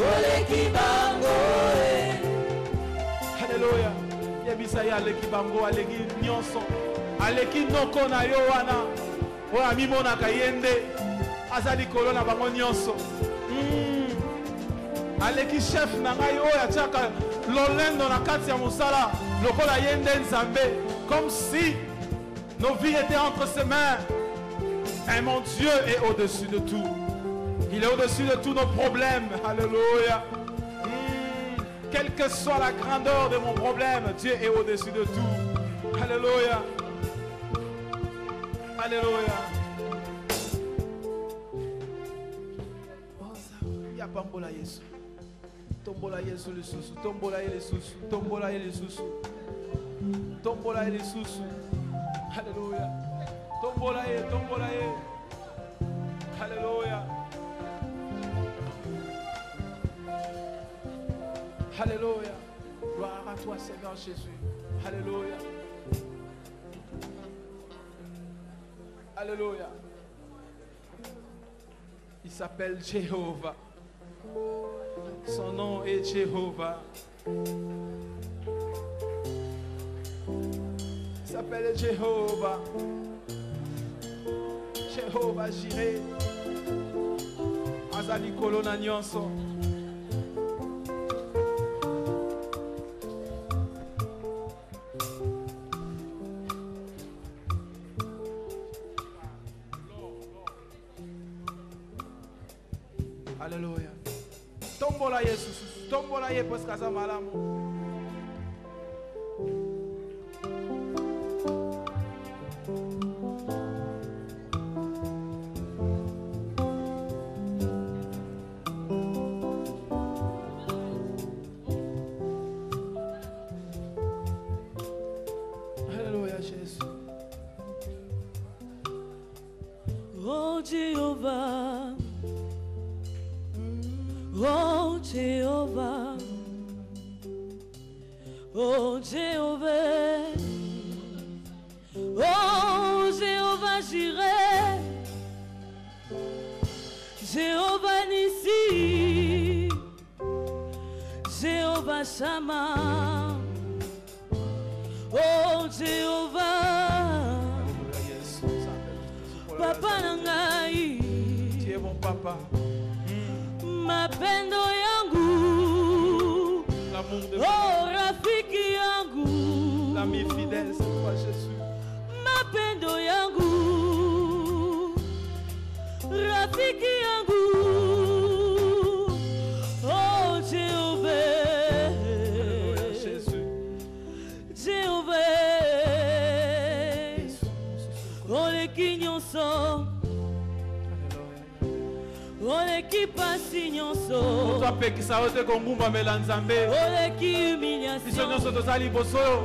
Oleki bango. Alléluia. Yebisaya aleki bango aleki nyonso. Aleki noko na yo wana. Oya mimona kayende. Azali kolona bango nyonso. Aleki chef na ngai oya chaka lolendo na kati ya musala. Lokola yende nzambe. Comme si nos vies étaient entre ses mains. Et mon Dieu est au-dessus de tout. Il est au-dessus de tous nos problèmes. Alléluia. Quelle que soit la grandeur de mon problème, Dieu est au-dessus de tout. Alléluia. Alléluia. Il y a Bambola Yesu. Tombola Yesu le sous. Tombola le sous. Tombola le sous. Tombola le sous. Alléluia. Tombola. Alléluia. Alléluia. Gloire à toi, Seigneur Jésus. Alléluia. Alléluia. Il s'appelle Jéhovah. Son nom est Jéhovah. Il s'appelle Jéhovah. Jéhovah Jireh. Azali kolona nyonso. Alléluia. Tombola Yesu. Tombola Yesu parce que ça malamu. Alléluia Jésus. Oh Jéhovah. Oh Jéhovah, oh Jéhovah, oh Jéhovah Jireh, Jéhovah Nissi, Jéhovah Shammah, oh Jéhovah, Papa Nangai, Tu es mon papa. Mapendo yangu, L'amour de oh rafiki yangu, l'ami fidèle, c'est toi Jésus. Mapendo yangu, rafiki yangu, oh Jéhovah, Jésus. Jéhovah, oleki nyonso. Oleki pasi nyonso. Toi pekisa ote kombumba melanzambe. Oleki humiliation. Biso nyonso tozali boso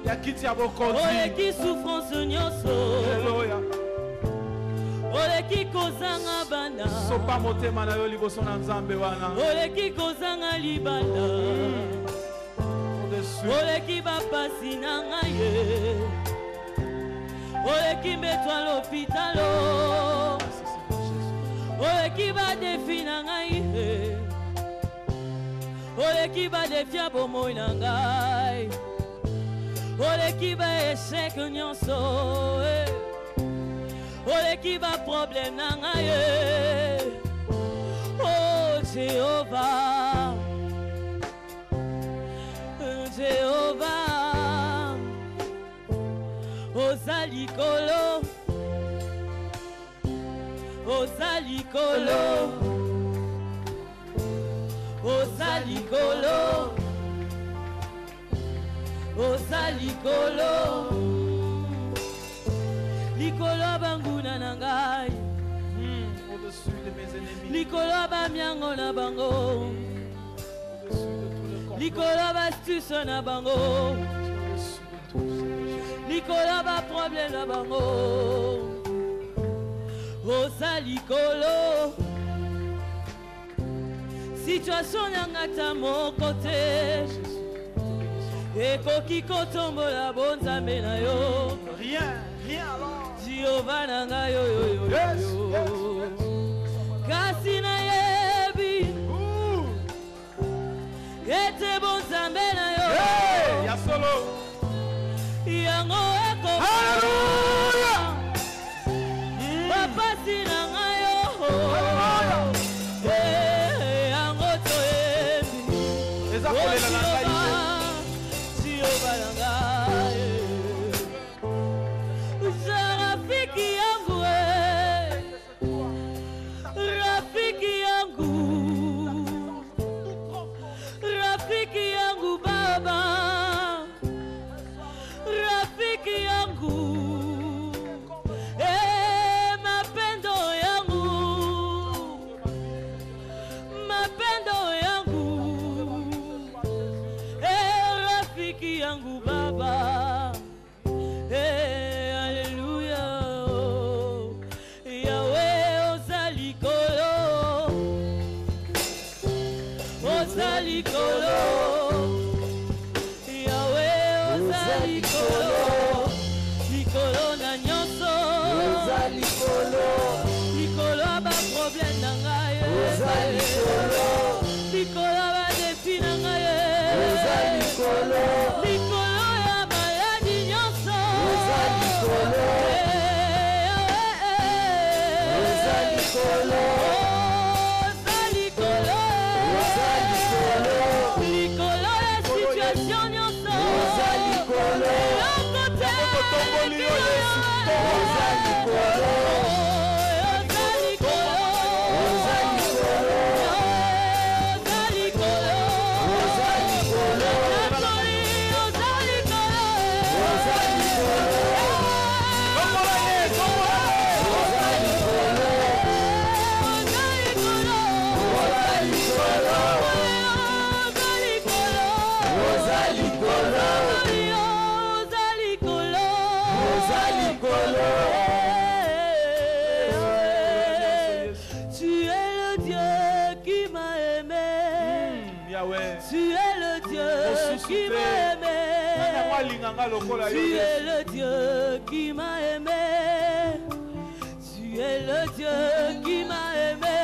ya kiti ya bokonzi. Oleki souffrance nyonso. Alléluia. Oleki kozanga bana. Sopa motema na yo liboso na nzambe wana. Oleki kozanga libala. Oleki bapasi na ngai. Oleki mbetwa l'hôpitalo. Oleki ba defi na ngai. Oleki ba defia bomoi na ngai. Oleki ba échec nyonso. Oleki ba problème na ngai. Oh Jéhovah, Jéhovah, ozali kolo. Ozali kolo, ozali kolo, ozali kolo, likolo banguna na ngai, au-dessus de mes ennemis, likolo bamiango na bango, likolo bastuso na bango, likolo ba problème na bango. Ozali kolo, situation nangata moko te, ekoki kotombola bonzambe na yo. Rien alors. Jéhovah nanga yo yo yo yo. Kasi na yebi Rafiki yangu, rafiki yangu Baba, rafiki yangu, mapendo yangu, mapendo yangu, rafiki yangu Baba, Alléluia, Yahweh ozalikolo, ozalikolo, Yahweh ozalikolo, likolo na nyonso, ozalikolo, likolo ba problème na ngai, ozalikolo, likolo ba défi na ngai, ozalikolo, likolo ya maladi nyonso, ozalikolo, ozalikolo, ozalikolo, ozalikolo, likolo ya situation nyonso, ozalikolo, ozalikolo, ozalikolo, tu es le Dieu qui m'a aimé. Tu es le Dieu qui m'a aimé. Tu es le Dieu qui m'a aimé.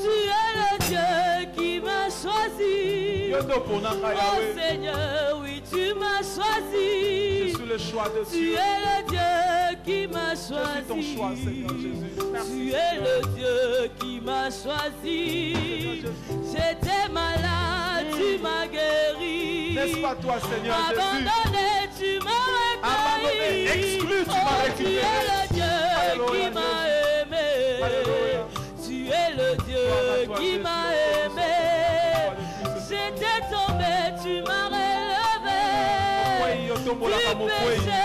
Tu es le Dieu qui m'a choisi. Oh Seigneur, oui, tu m'as choisi. Tu es le Dieu qui m'a choisi. Tu es le Dieu qui m'a choisi. J'étais malade, tu m'as guéri. N'est-ce pas toi, Seigneur abandonné, Jésus? tu m'as rétabli. Exclu, tu m'as récupéré. Tu es le Dieu qui m'a aimé. Alléluia. Tu es le Dieu qui m'a aimé. J'étais tombé, tu m'as relevé. Du péché,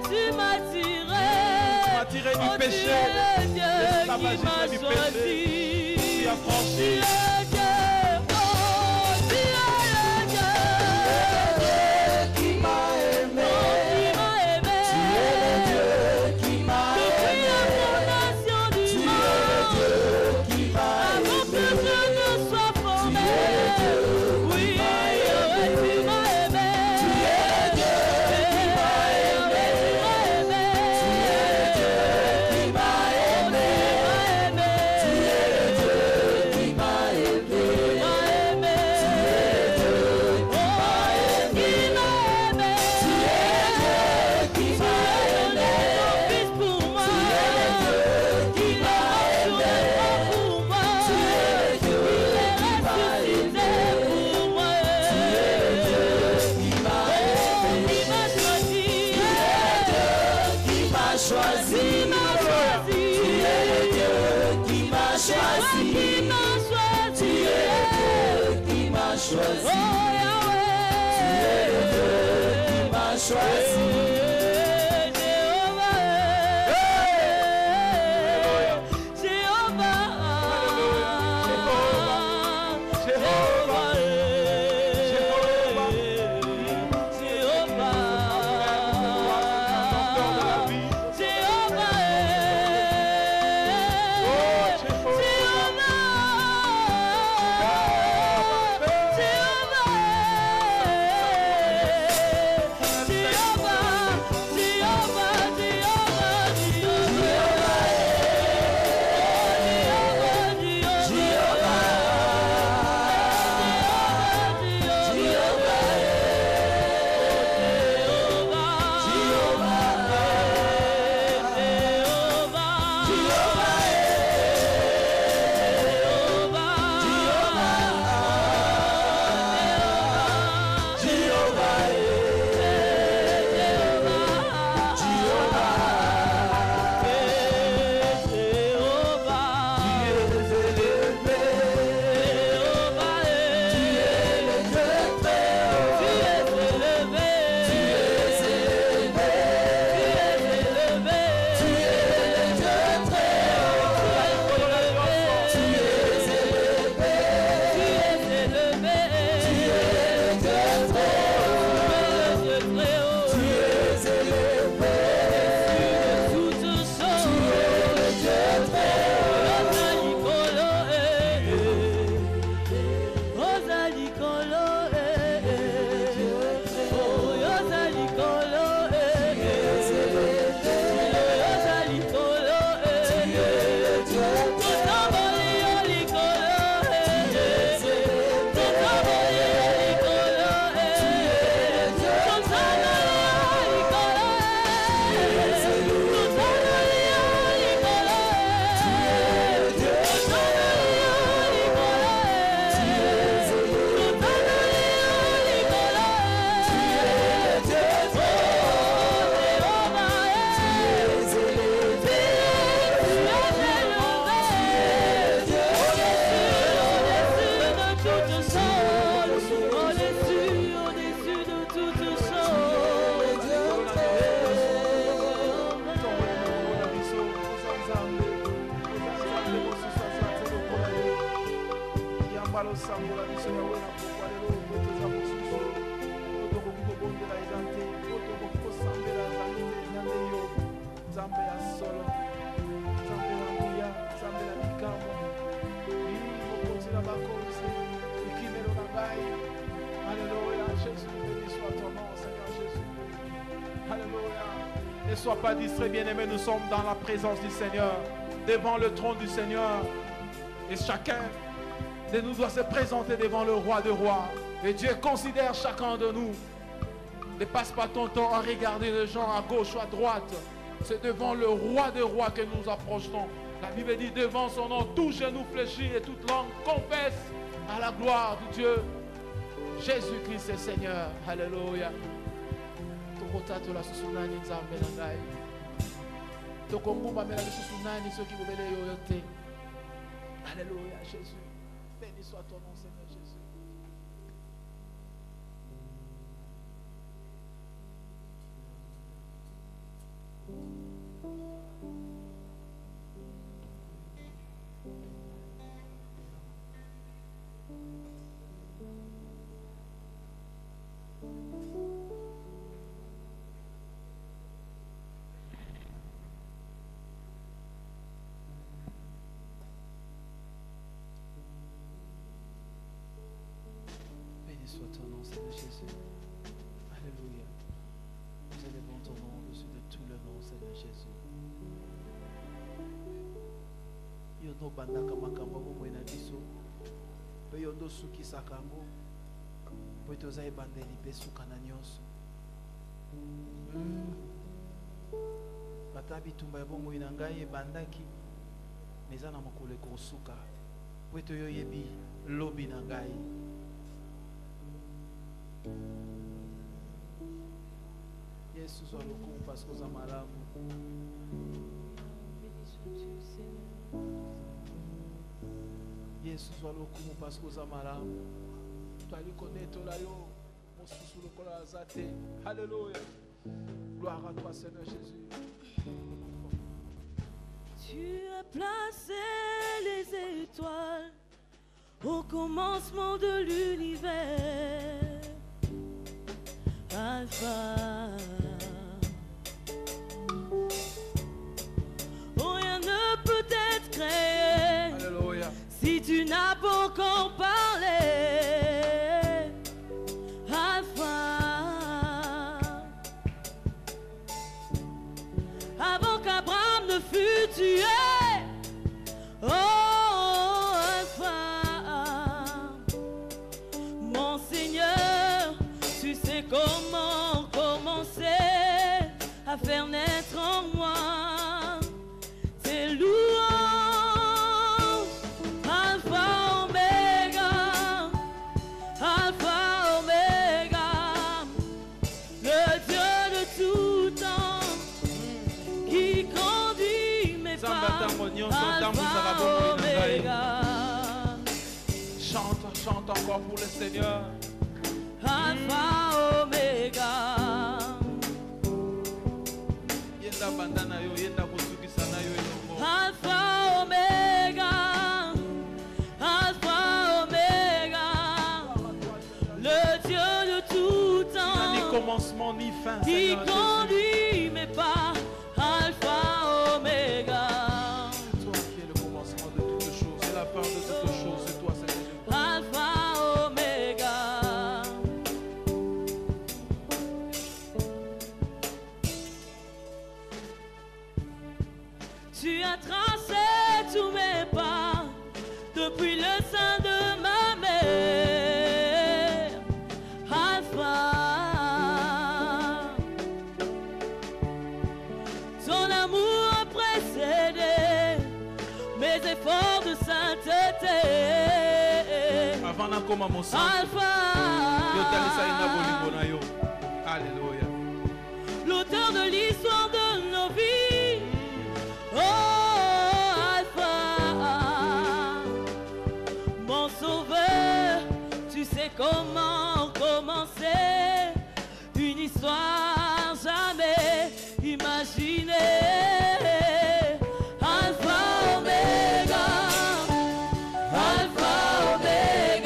tu m'as tiré. Du Oh, péché, tu es le Dieu qui m'a choisi. qui a franchi. Tu es le Dieu, oh, tu es le Dieu qui m'a aimé. Tu es le Dieu qui m'a aimé. Depuis la fondation du monde, avant que je ne sois formé, oui, tu m'as aimé. Tu es le Dieu qui m'a aimé. Tu es le Dieu qui m'a aimé. Tu es le Dieu qui m'a aimé. Tu es le Dieu qui m'a aimé. Tu es le Dieu qui m'a aimé. Fils pour moi. Tu es le Dieu qui m'a aimé. Pour moi. Tu es le Dieu qui m'a aimé. Pour moi. Tu es le Dieu qui m'a aimé. Qui m'a choisi. Tu es le Dieu qui m'a choisi. Tu es le Dieu qui m'a choisi. Tu es le Dieu qui m'a choisi. Oh Yahweh. Tu es le Dieu qui m'a choisi. Jehovah, palo sambola biso ya wena pokwa lelo toza mosusu otokoki kobondela eza te otokoki kosambela nzambe yo nzambe ya solo nzambe ya nguya nzambe ya likambo mokonzi na bakonzi likimelo na ngai. Alléluia, Jésus, béni soit ton nom, Seigneur Jésus. Alléluia. Ne sois pas distrait, bien-aimé, nous sommes dans la présence du Seigneur, devant le trône du Seigneur. Et chacun de nous doit se présenter devant le roi de rois. Et Dieu considère chacun de nous. Ne passe pas ton temps à regarder les gens à gauche ou à droite. C'est devant le roi de rois que nous approchons. La Bible dit devant son nom, tout genou fléchit et toute langue confesse à la gloire de Dieu. Jésus-Christ est Seigneur. Alléluia. Tokotato la susunani nzambe na ngai. Tokombumba mela susunani soki bobele yo te. Alléluia, Jésus. Béni soit ton nom, Seigneur Jésus. Soit ton nom, Seigneur Jésus. Alléluia. Nous élevons ton nom au-dessus de tout le nom, Seigneur Jésus. Yondo bandaka makambo bomoi na biso. Pe yondo suki sakango. Po toza ebandeli pe suka na nyonso. Bata bitumba bomoi na ngai ebandaki. Neza na mokolo ekosuka. Po toyo yebi lobi na ngai. Yesu soit le coup parce que nous sommes malades. Yesu soit le coup parce que nous sommes malades. Tu as connaître ton layo, mon sous le col azate. Alléluia. Gloire à toi, Seigneur Jésus. Tu as placé les étoiles au commencement de l'univers. Alpha. Oh, rien ne peut être créé. Alléluia. Si tu n'as pas encore parlé. Alpha. Avant qu'Abraham ne fût tué. Oh, Alpha. Mon Seigneur, tu sais comment commencer à faire naître en moi tes louanges. Alpha, Oméga, Alpha, Oméga, le Dieu de tout temps qui conduit mes pas. Alpha, Oméga. Chante, chante encore pour le Seigneur. Alpha, Oméga. Yenda bandana yo, yenda kusukisa na yo elongo. Alpha, Oméga. Alpha, Oméga. Le Dieu de tout temps. Ni commencement ni fin. Qui conduit mes pas. Alpha, Oméga. C'est toi qui es le commencement de toutes choses. C'est la fin de toutes choses. C'est toi, Seigneur Jésus. Alpha, Oméga. Tu as tracé tous mes pas depuis le sein de ma mère. Alpha. Ton amour a précédé mes efforts de sainteté. Avant nakoma mosantu. Alpha. Yo talisa ina bolingo na yo. Alléluia. L'auteur de l'histoire de nos vies. Oh, Alpha, mon sauveur, tu sais comment commencer une histoire jamais imaginée. Alpha, Oméga, Alpha, Oméga.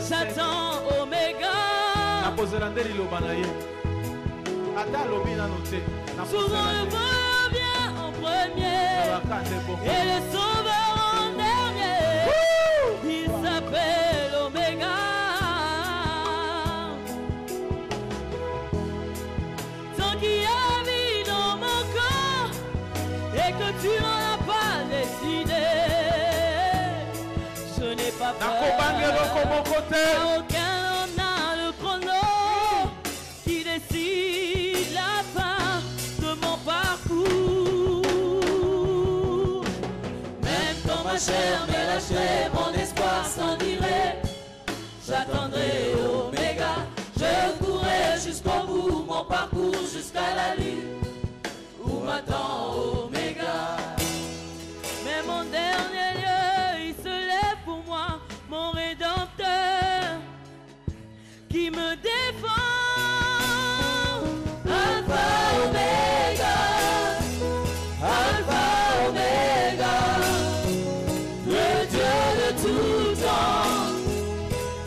J'attends Oméga. Souvent le bonheur vient en premier et le sauveur en dernier. Il s'appelle Oméga. Tant qu'il y a vie dans mon corps et que tu n'en as pas décidé, je n'ai pas peur. Aucun homme n'a le chrono qui décide la fin de mon parcours. Même quand ma chair me lâcherait, mon espoir s'en irait, j'attendrai Oméga. Je courrai jusqu'au bout, mon parcours jusqu'à la lune où m'attend Oméga. Mais mon dernier lieu, il se lève pour moi, mon rédempteur qui me défend. Alpha Oméga, Alpha Oméga, le Dieu de tout temps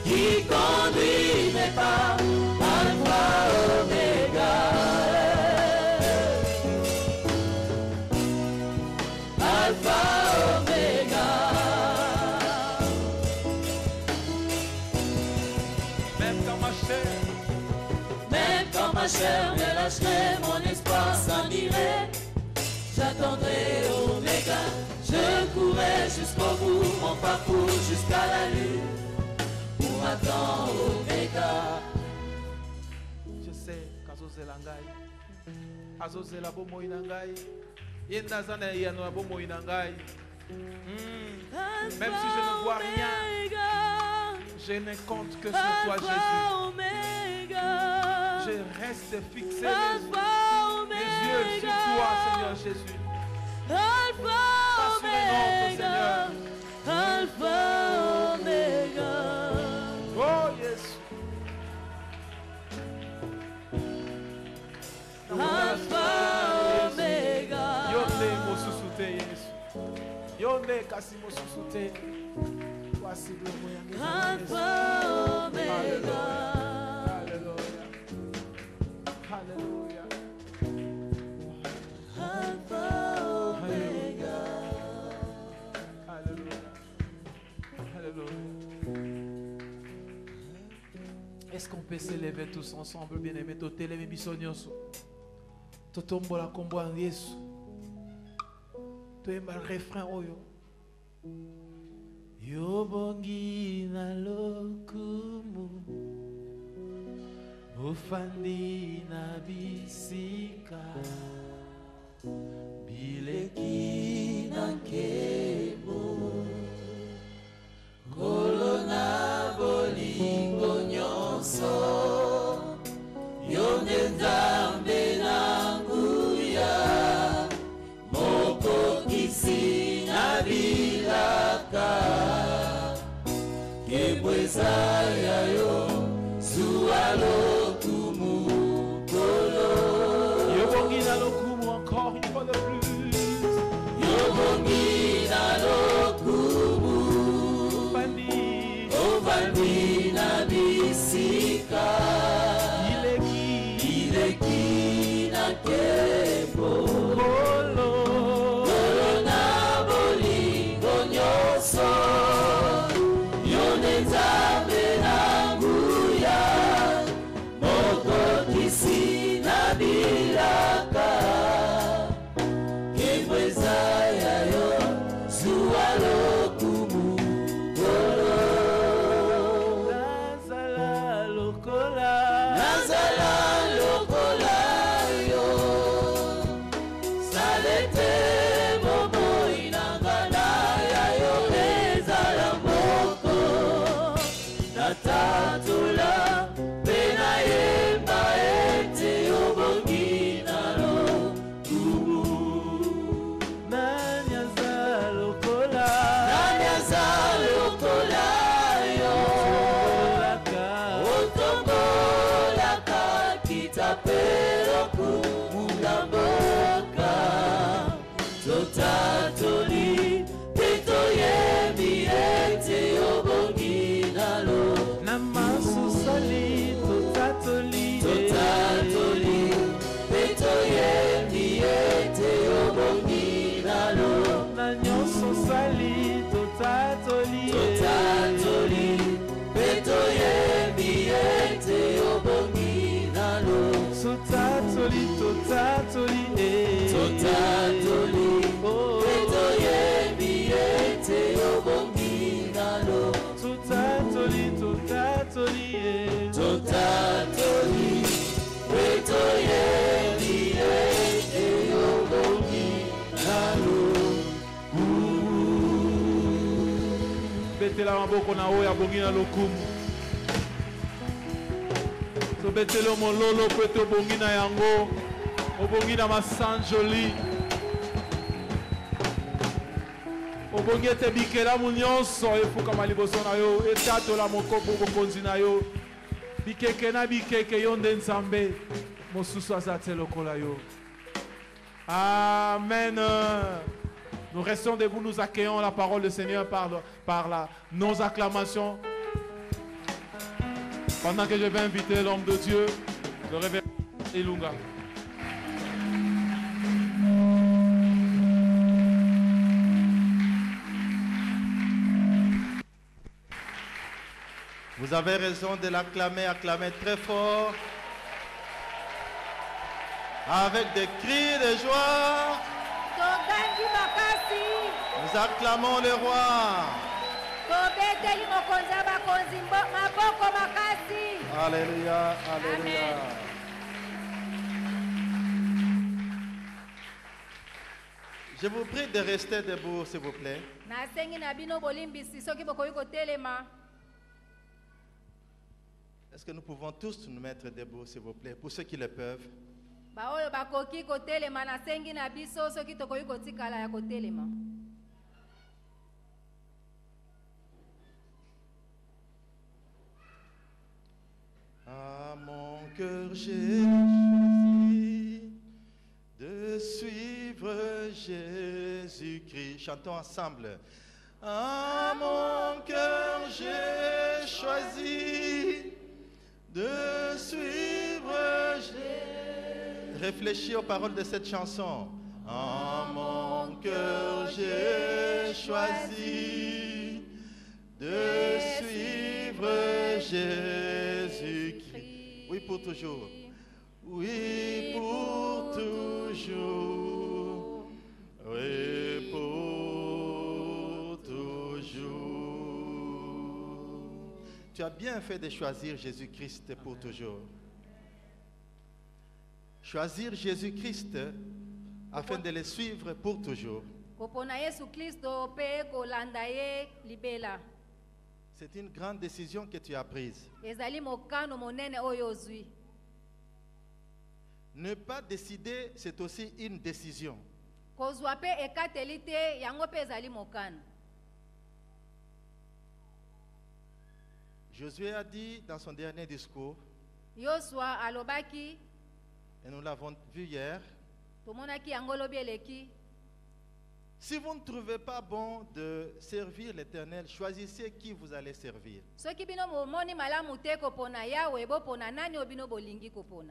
qui conduit mes pas. Alpha Oméga, Alpha Oméga. Même quand ma chair me lâcherait, mon espoir s'en irait, j'attendrai Oméga. Je courrai jusqu'au bout, mon parcours jusqu'à la lune où m'attend Oméga. Je sais qu'Azozela ngai, Azozela bomoi na ngai, yenda zana yano bomoi na ngai. Même si je ne vois rien, je ne compte que sur toi, Jésus. Je reste fixé mes yeux sur toi, Seigneur Jésus. Alpha Oméga, Alpha Oméga. Oh yes. Alpha Oméga. Yonde mosusute Yesu. Yonde kasi mosusute. Voici le moyen. Alpha Oméga. Alléluia. Alléluia. Alpha Oméga. Alléluia. Alléluia. Est-ce qu'on peut s'élever tous ensemble, bien-aimés, totele misonyoso. Totombola kombo Yesu. Toyemba refrain oyo. Yobongi na lokumu, ofandi na bisika, bileki na nkebo, kolona bolingo nyonso, yonde nzambe na nguya, mokokisi na bilaka, kebweza ya yo zuwa lokumu kolo. Yobongi na lokumu encore une fois de plus. Yobongi na lokumu, ofandi na bisika, ileki na kebo kolo, kolo na bolingo nyonso, yone nzambe na nguya, mokokisi na bilaka, kebweza ya yo zuwa lokumu kolo. Nazala lokola, nazala lokola yo, salete momo inangana ya yo ezala moko, natatula pena yemba ete obongi na lokumu. Nanyaza lokola, nanyaza lokola yo, otombolaka kitapelo kumula mboka, totatoli pito yembi ete obongi na lo. Na totatoli, totatoli, totatoli, wetoyeli, eyobongi, nalo. Betela maboko na oyo abongi na lokumu. Tobetela mololo po ete obongi na yango. Obongi na masanjoli. Obongi ete bikelamu nyonso efukama liboso na yo. Etatola mokoko bokonzi na yo. Bikeke na bikeke yo nde Nzambe. Mosusu aza te lokola yo. Amen. Nous restons debout, nous accueillons la parole du Seigneur par nos acclamations. Pendant que je vais inviter l'homme de Dieu, le révérend Ilunga. Vous avez raison de l'acclamer, acclamer très fort. Avec des cris de joie. Nous acclamons le roi. Alléluia, alléluia. Je vous prie de rester debout, s'il vous plaît. Est-ce que nous pouvons tous nous mettre debout, s'il vous plaît, pour ceux qui le peuvent? À mon cœur, j'ai choisi de suivre Jésus-Christ. Chantons ensemble. À mon cœur, j'ai choisi de suivre Jésus. Réfléchis aux paroles de cette chanson. À mon cœur, j'ai choisi de suivre Jésus-Christ. Oui, pour toujours. Oui, pour toujours. Oui, pour toujours. Tu as bien fait de choisir Jésus-Christ pour toujours. Choisir Jésus-Christ afin de le suivre pour toujours. C'est une grande décision que tu as prise. Ne pas décider, c'est aussi une décision. Josué a dit dans son dernier discours, et nous l'avons vu hier, si vous ne trouvez pas bon de servir l'Éternel, choisissez qui vous allez servir.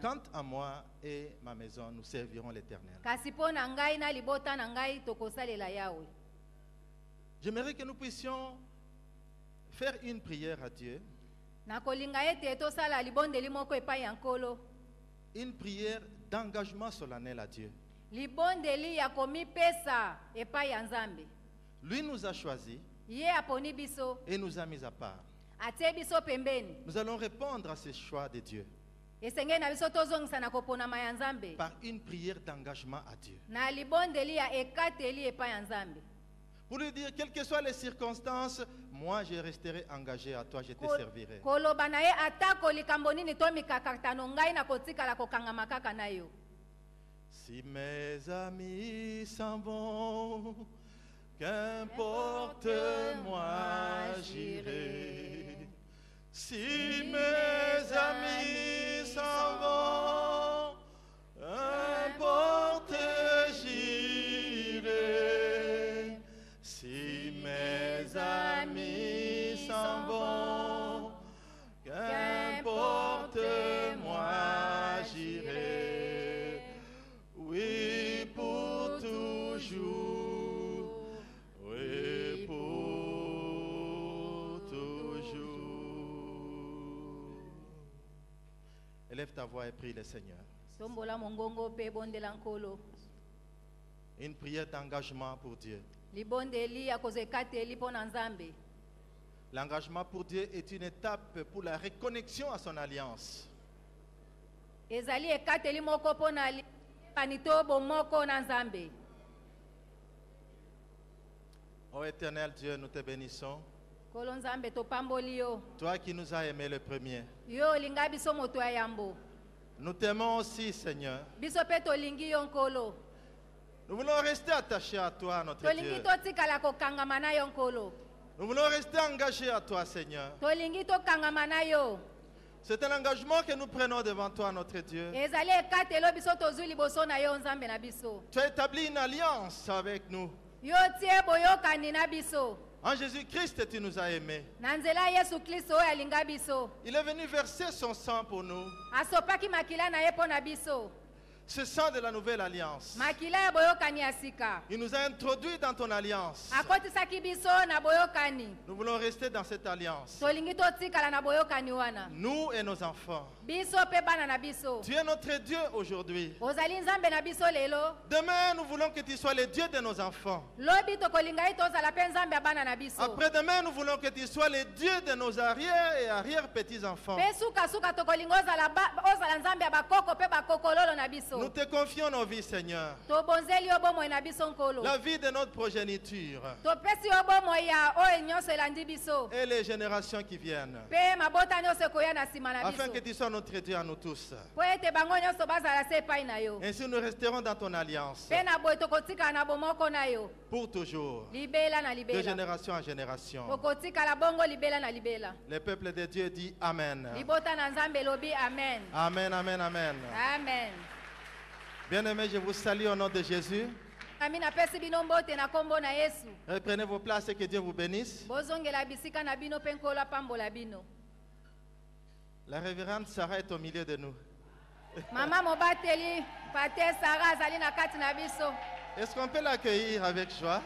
Quant à moi et ma maison, nous servirons l'Éternel. J'aimerais que nous puissions faire une prière à Dieu. Une prière d'engagement solennel à Dieu. Lui nous a choisis et nous a mis à part. Nous allons répondre à ce choix de Dieu par une prière d'engagement à Dieu. Pour lui dire, quelles que soient les circonstances, moi je resterai engagé à toi, je te servirai. Si mes amis s'en vont, qu'importe moi j'irai. Si mes amis s'en vont, qu'importe j'irai. Si mes amis s'en vont, qu'importe moi j'irai. Oui, pour toujours. Oui, pour toujours. Élève ta voix et prie le Seigneur. Une prière d'engagement pour Dieu. L'engagement pour Dieu est une étape pour la reconnexion à son alliance. Ô éternel Dieu, nous te bénissons. Toi qui nous as aimés le premier. Nous t'aimons aussi, Seigneur. Nous voulons rester attachés à toi, notre Dieu. Nous voulons rester engagés à toi, Seigneur. C'est un engagement que nous prenons devant toi, notre Dieu. Tu as établi une alliance avec nous. En Jésus-Christ, tu nous as aimés. Il est venu verser son sang pour nous. Ce sang de la nouvelle alliance. Il nous a introduits dans ton alliance. Nous voulons rester dans cette alliance. Nous et nos enfants. Tu es notre Dieu aujourd'hui. Demain, nous voulons que tu sois le Dieu de nos enfants. Après-demain, nous voulons que tu sois le Dieu de nos arrière et arrière-petits-enfants. Nous te confions nos vies, Seigneur. La vie de notre progéniture. Et les générations qui viennent. Afin que tu sois notre Dieu à nous tous. Ainsi nous resterons dans ton alliance. Pour toujours. De génération en génération. Le peuple de Dieu dit Amen. Amen, amen, amen. Amen. Bien-aimés, je vous salue au nom de Jésus. Reprenez vos places et que Dieu vous bénisse. La révérende Sarah est au milieu de nous. Est-ce qu'on peut l'accueillir avec joie?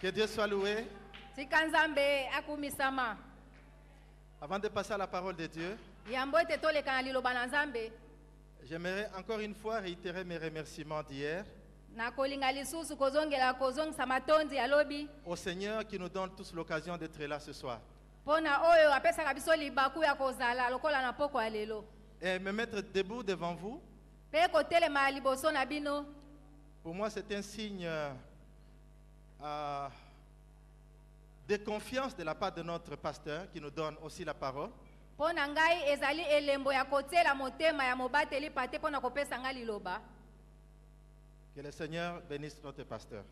Que Dieu soit loué. Avant de passer à la parole de Dieu, j'aimerais encore une fois réitérer mes remerciements d'hier au Seigneur qui nous donne tous l'occasion d'être là ce soir. Et me mettre debout devant vous, pour moi c'est un signe de confiance de la part de notre pasteur qui nous donne aussi la parole. Que le Seigneur bénisse notre pasteur.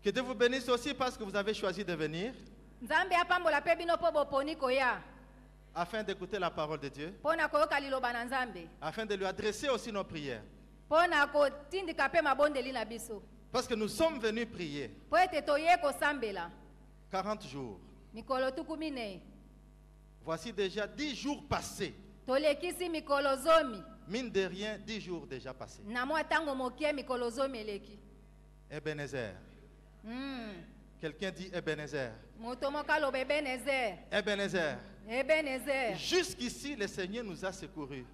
Que Dieu vous bénisse aussi parce que vous avez choisi de venir afin d'écouter la parole de Dieu, afin de lui adresser aussi nos prières. Parce que nous sommes venus prier 40 jours. Voici déjà 10 jours passés. Mine de rien, 10 jours déjà passés. Ebenezer. Quelqu'un dit Ebenezer. Ebenezer. Jusqu'ici, le Seigneur nous a secourus.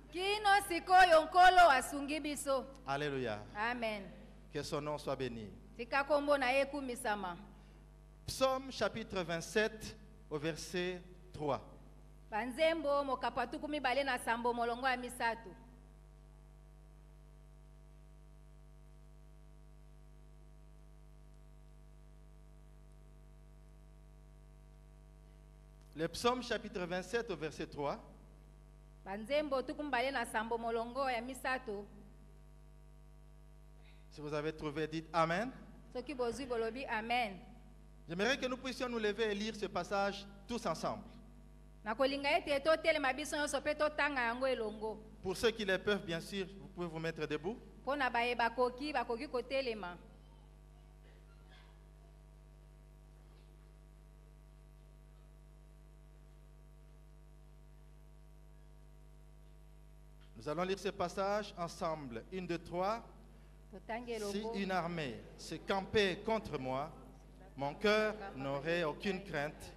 Alléluia. Amen. Que son nom soit béni. Psaume chapitre 27 au verset 3. Le psaume chapitre 27 au verset 3. Si vous avez trouvé, dites Amen. J'aimerais que nous puissions nous lever et lire ce passage tous ensemble. Pour ceux qui le peuvent, bien sûr, vous pouvez vous mettre debout. Nous allons lire ce passage ensemble. 1, 2, 3. Si une armée se campait contre moi, Mon cœur n'aurait aucune crainte.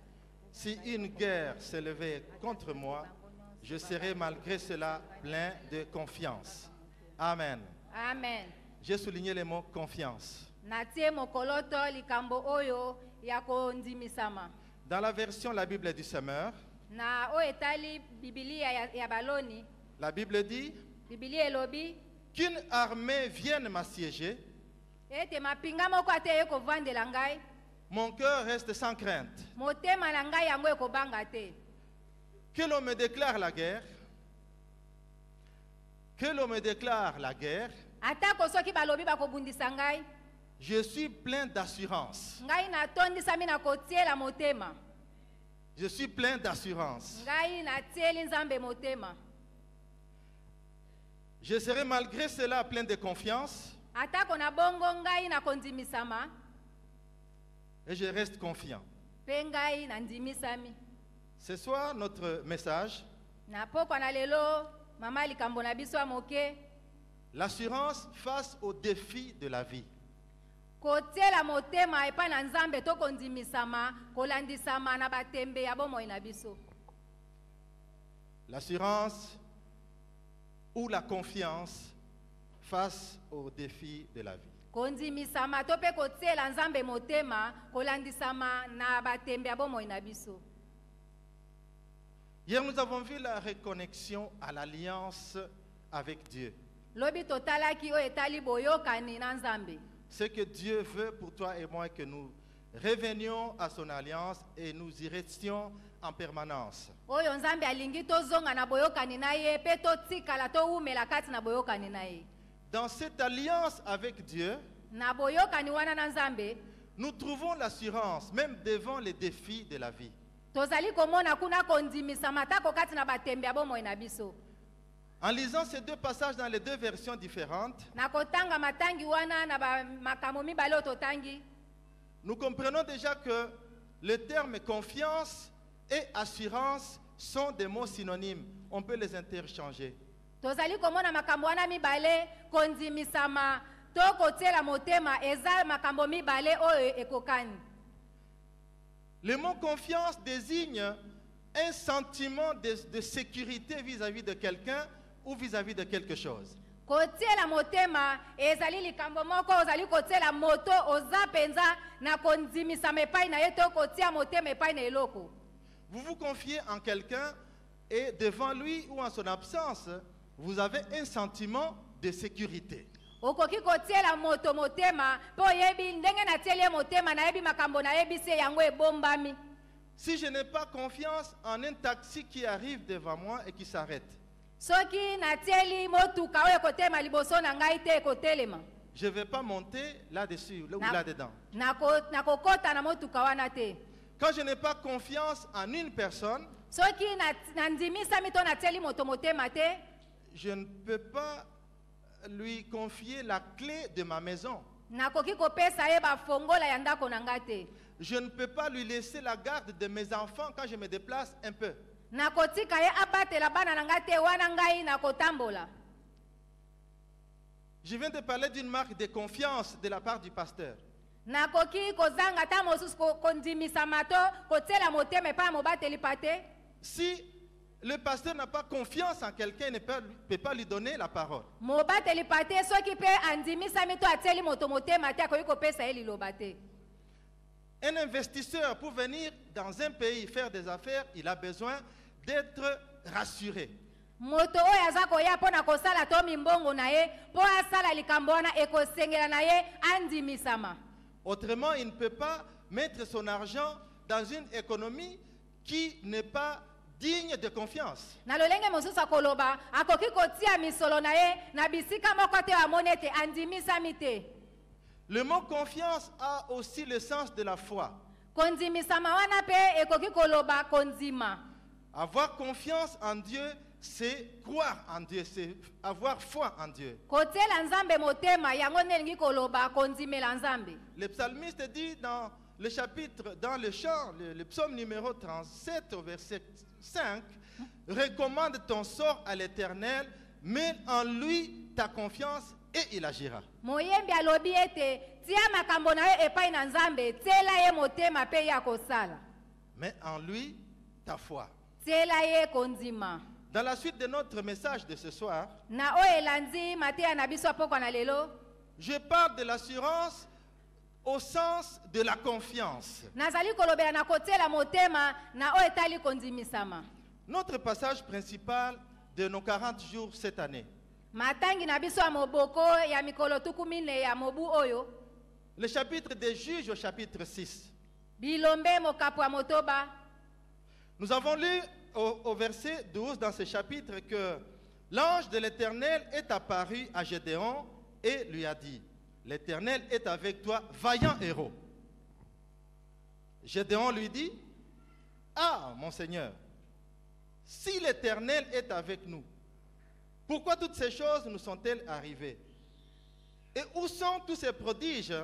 Si une guerre s'élevait contre moi, je serai malgré cela plein de confiance. Amen. Amen. J'ai souligné le mot confiance. Dans la version La Bible du Semeur, la Bible dit qu'une armée vienne m'assiéger, mon cœur reste sans crainte. Que l'on me déclare la guerre, je suis plein d'assurance. Je suis plein d'assurance. Je serai malgré cela plein de confiance. Et je reste confiant. Ce soir, notre message, l'assurance face aux défis de la vie. L'assurance ou la confiance face aux défis de la vie. Hier, nous avons vu la reconnexion à l'alliance avec Dieu. Ce que Dieu veut pour toi et moi, que nous revenions à son alliance et nous y restions en permanence. Dans cette alliance avec Dieu, nous trouvons l'assurance même devant les défis de la vie. En lisant ces deux passages dans les deux versions différentes, nous comprenons déjà que le terme confiance et assurance sont des mots synonymes. On peut les interchanger. Le mot confiance désigne un sentiment de sécurité vis-à-vis de quelqu'un ou vis-à-vis de quelque chose. Vous vous confiez en quelqu'un et devant lui ou en son absence, vous avez un sentiment de sécurité. Si je n'ai pas confiance en un taxi qui arrive devant moi et qui s'arrête, je ne vais pas monter là-dessus ou là-dedans. Quand je n'ai pas confiance en une personne, je ne peux pas lui confier la clé de ma maison. Je ne peux pas lui laisser la garde de mes enfants quand je me déplace un peu. Je viens de parler d'une marque de confiance de la part du pasteur. Si le pasteur n'a pas confiance en quelqu'un, il ne peut pas lui donner la parole. Un investisseur, pour venir dans un pays faire des affaires, il a besoin d'être rassuré. Autrement, il ne peut pas mettre son argent dans une économie qui n'est pas digne de confiance. Le mot confiance a aussi le sens de la foi. Avoir confiance en Dieu, c'est croire en Dieu, c'est avoir foi en Dieu. Le psalmiste dit dans le chapitre, dans le chant, le psaume numéro 37 au verset 5, recommande ton sort à l'Éternel, mets en lui ta confiance et il agira. tia makambo na yo epai na Nzambe, tiela ye motema pe ya kosala. Mets en lui ta foi. Tiela ye kondima. Dans la suite de notre message de ce soir, Na o elandi matea na biso poko na lelo. je parle de l'assurance au sens de la confiance. Nazali kolobela na kotiela motema na o etali kondimisama. Notre passage principal de nos 40 jours cette année. Matangi na biso ya moboko ya mikolo tuku mine ya mobu oyo. Le chapitre des Juges au chapitre 6. Bilombe mokapo ya motoba. Nous avons lu au verset 12 dans ce chapitre que l'ange de l'Éternel est apparu à Gédéon et lui a dit, l'Éternel est avec toi, vaillant héros. Gédéon lui dit, ah mon Seigneur, si l'Éternel est avec nous, pourquoi toutes ces choses nous sont-elles arrivées? Et où sont tous ces prodiges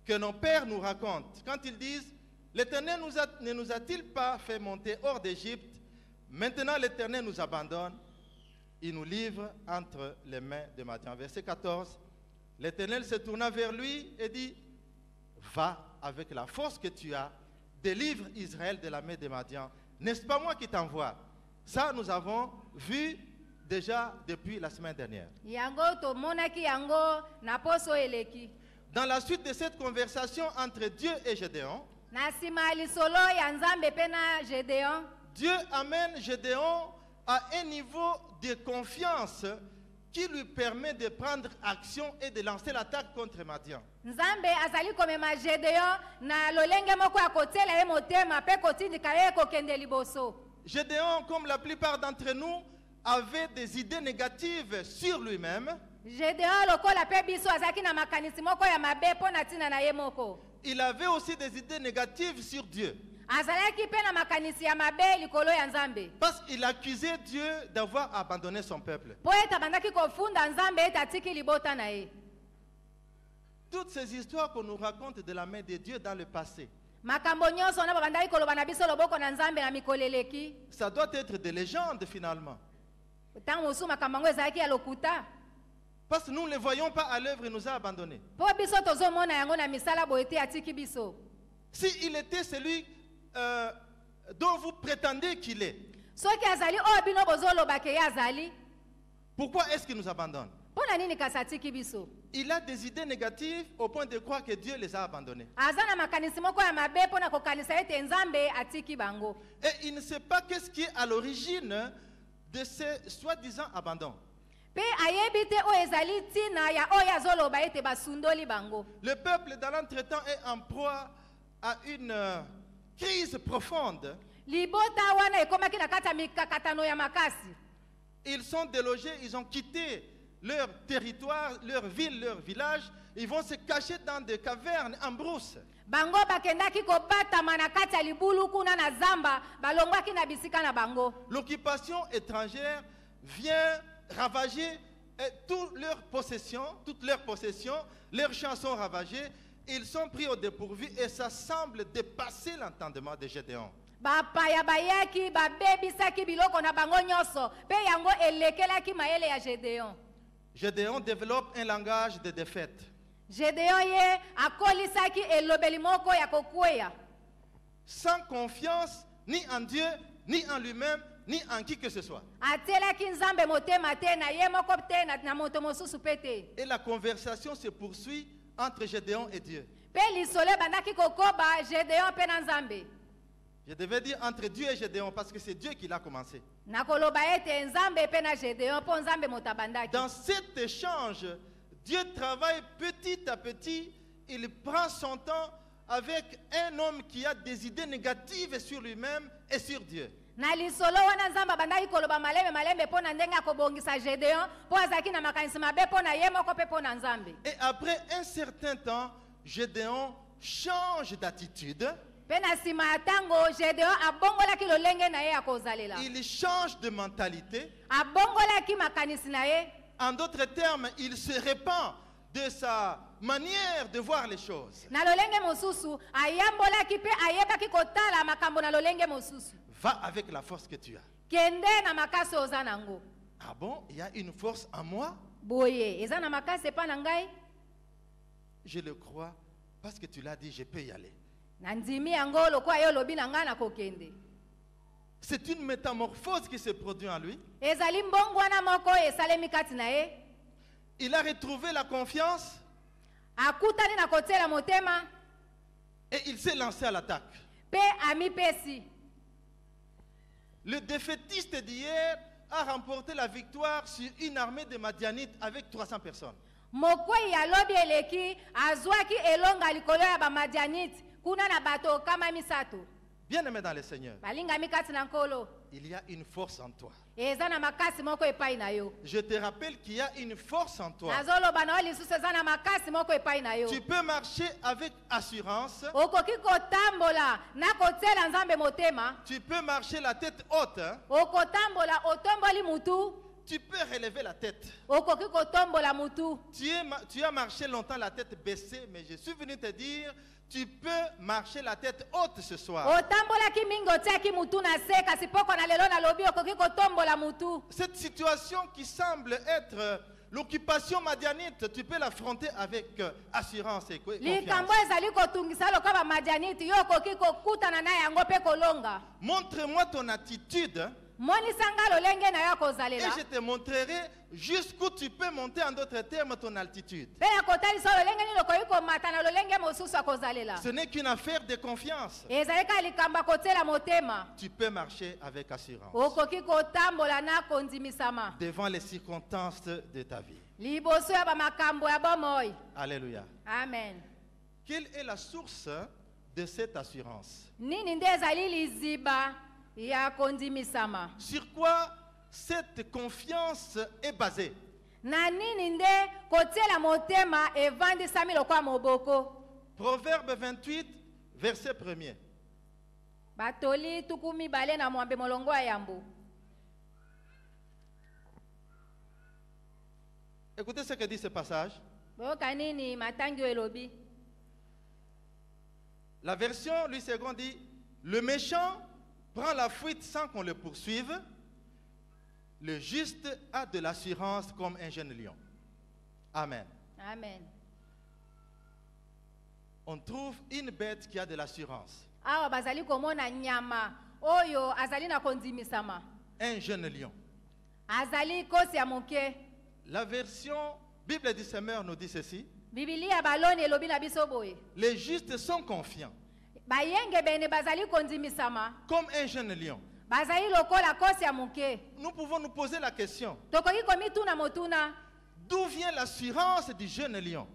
que nos pères nous racontent quand ils disent, l'Éternel ne nous a-t-il pas fait monter hors d'Égypte? Maintenant l'Éternel nous abandonne, il nous livre entre les mains de Madian. Verset 14, l'Éternel se tourna vers lui et dit, va avec la force que tu as, délivre Israël de la main de Madian. N'est-ce pas moi qui t'envoie? Ça nous avons vu déjà depuis la semaine dernière. Dans la suite de cette conversation entre Dieu et Gédéon, Dieu amène Gédéon à un niveau de confiance qui lui permet de prendre action et de lancer l'attaque contre Madian. Gédéon, comme la plupart d'entre nous, avait des idées négatives sur lui-même. Il avait aussi des idées négatives sur Dieu. Parce qu'il accusait Dieu d'avoir abandonné son peuple. Toutes ces histoires qu'on nous raconte de la main de Dieu dans le passé, ça doit être des légendes finalement. Parce que nous ne les voyons pas à l'œuvre, il nous a abandonnés. S'il était celui dont vous prétendez qu'il est, pourquoi est-ce qu'il nous abandonne? Il a des idées négatives au point de croire que Dieu les a abandonnés. Et il ne sait pas qu'est-ce qui est à l'origine de ce soi-disant abandon. Le peuple dans l'entretemps est en proie à une crise profonde. Ils sont délogés, ils ont quitté leur territoire, leur ville, leur village. Ils vont se cacher dans des cavernes en brousse. L'occupation étrangère vient ravager toutes leurs possessions, leurs champs sont ravagés, ils sont pris au dépourvu et ça semble dépasser l'entendement de Gédéon. Gédéon développe un langage de défaite. Sans confiance ni en Dieu, ni en lui-même, ni en qui que ce soit. Et la conversation se poursuit entre Gédéon et Dieu. Je devais dire entre Dieu et Gédéon parce que c'est Dieu qui l'a commencé. Dans cet échange, Dieu travaille petit à petit. Il prend son temps avec un homme qui a des idées négatives sur lui-même et sur Dieu. Et après un certain temps, Gédéon change d'attitude. Il change de mentalité. En d'autres termes, il se répand de sa manière de voir les choses. Va avec la force que tu as. Ah bon, il y a une force en moi? je le crois parce que tu l'as dit, je peux y aller. Nandimi yango lokola yo lobi na nga na kokende. C'est une métamorphose qui se produit en lui. Ezali mbongwana moko esalemi kati na ye. Il a retrouvé la confiance Akutani na kotiela motema et il s'est lancé à l'attaque. pe ami pesi. Le défaitiste d'hier a remporté la victoire sur une armée de Madianites avec 300 personnes. Mokwei ya lobi eleki azwaki elonga likolo ya bamadianite kuna na bato kama misato. Bien-aimé dans le Seigneur, Balingami kati na nkolo. il y a une force en toi. Eza na makasi moko epai na yo. Je te rappelle qu'il y a une force en toi. Nazoloba na yo lisusu eza na makasi moko epai na yo. Tu peux marcher avec assurance. Okoki kotambola na kotiela nzambe motema. Tu peux marcher la tête haute. Hein. Okotambola otomboli mutu. Tu peux relever la tête. Okoki kotombola mutu. Tu as marché longtemps la tête baissée, mais je suis venu te dire, tu peux marcher la tête haute ce soir. Otambolaki mingi otiaki mutu na se kasi poko na lelo na lobi okoki kotombola mutu. Cette situation qui semble être l'occupation madianite, tu peux l'affronter avec assurance et Likambo confiance. ezali kotungisa lokola bamadianite yo okoki kokutana na yango mpe kolonga. Montre-moi ton attitude Monisanga lolenge na yo et kozalela. je te montrerai jusqu'où tu peux monter, en d'autres termes, ton altitude. Pe na kotalisa lolenge ni lokoki komata na lolenge mosusu akozalela. Ce n'est qu'une affaire de confiance. Ezali ka likambo kotiela motema. Tu peux marcher avec assurance Okoki kotambola na kondimisama. devant les circonstances de ta vie. Liboso ya bamakambo ya bomoi. Alléluia. Amen. Quelle est la source de cette assurance? Nini nde ezali liziba ya kondimisama? Sur quoi cette confiance est basée? Na nini nde kotiela motema evandisami lokwa moboko? Proverbe 28, verset 1er. Batoli tukumi bale na mwambe molongo ya yambo. Écoutez ce que dit ce passage. Boyoka nini matangi elobi? La version Louis II dit, le méchant prend la fuite sans qu'on le poursuive. Le juste a de l'assurance comme un jeune lion. Amen. Amen. On trouve une bête qui a de l'assurance. Awa bazali komona nyama oyo azali na kondimisama. Un jeune lion. Azali kosi ya moke. La version Bible du Semeur nous dit ceci. Biblia baloni elobi na biso boye. Les justes sont confiants, Bayenge bene bazali kondimisama. comme un jeune lion. Bazali lokola kosi ya moke. Nous pouvons nous poser la question, Tokoki komituna motuna. d'où vient l'assurance du jeune lion?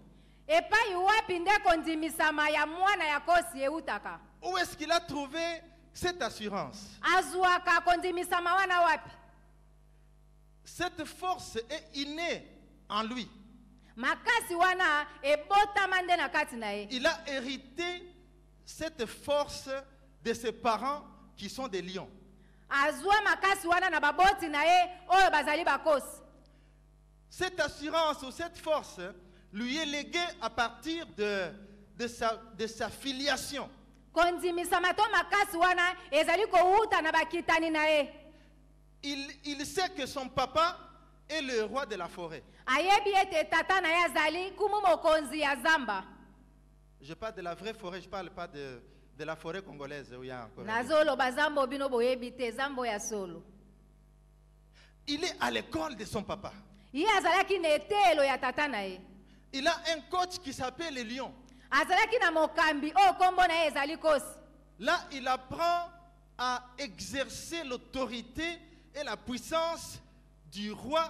Epai wapi nde kondimisama ya mwana ya kosi eutaka? Où est-ce qu'il a trouvé cette assurance? Azwaka kondimisama wana wapi? Cette force est innée en lui. Makasi wana ebotama nde na kati na ye. Il a hérité cette force de ses parents qui sont des lions. Azwa makasi wana na baboti na ye oyo bazali bakosi. Cette assurance ou cette force lui est léguée à partir de sa filiation. Kondimisama to makasi wana ezali kouta na bakitani na ye. Il sait que son papa est le roi de la forêt. Ayebi ete tata na ye azali kumu mokonzi ya zamba. Je parle de la vraie forêt, je ne parle pas de la forêt congolaise où il y a encore. Nazoloba zambo bino boyebi te zambo ya solo. Il est à l'école de son papa. Ye azalaki na etelo ya tata na ye. Il a un coach qui s'appelle le lion. Azalaki na mokambi oyo kombo na ye ezali kosi. Là, il apprend à exercer l'autorité et la puissance du roi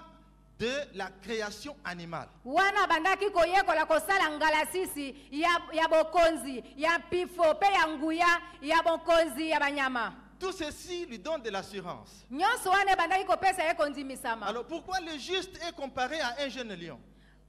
de la création animale. Wana bandaki koyekola kosala ngalasisi ya bokonzi, ya pifo pe ya nguya, ya bokonzi ya banyama. Tout ceci lui donne de l'assurance. Nyonso wana bandaki kopesa ye kondimisama. Alors pourquoi le juste est comparé à un jeune lion?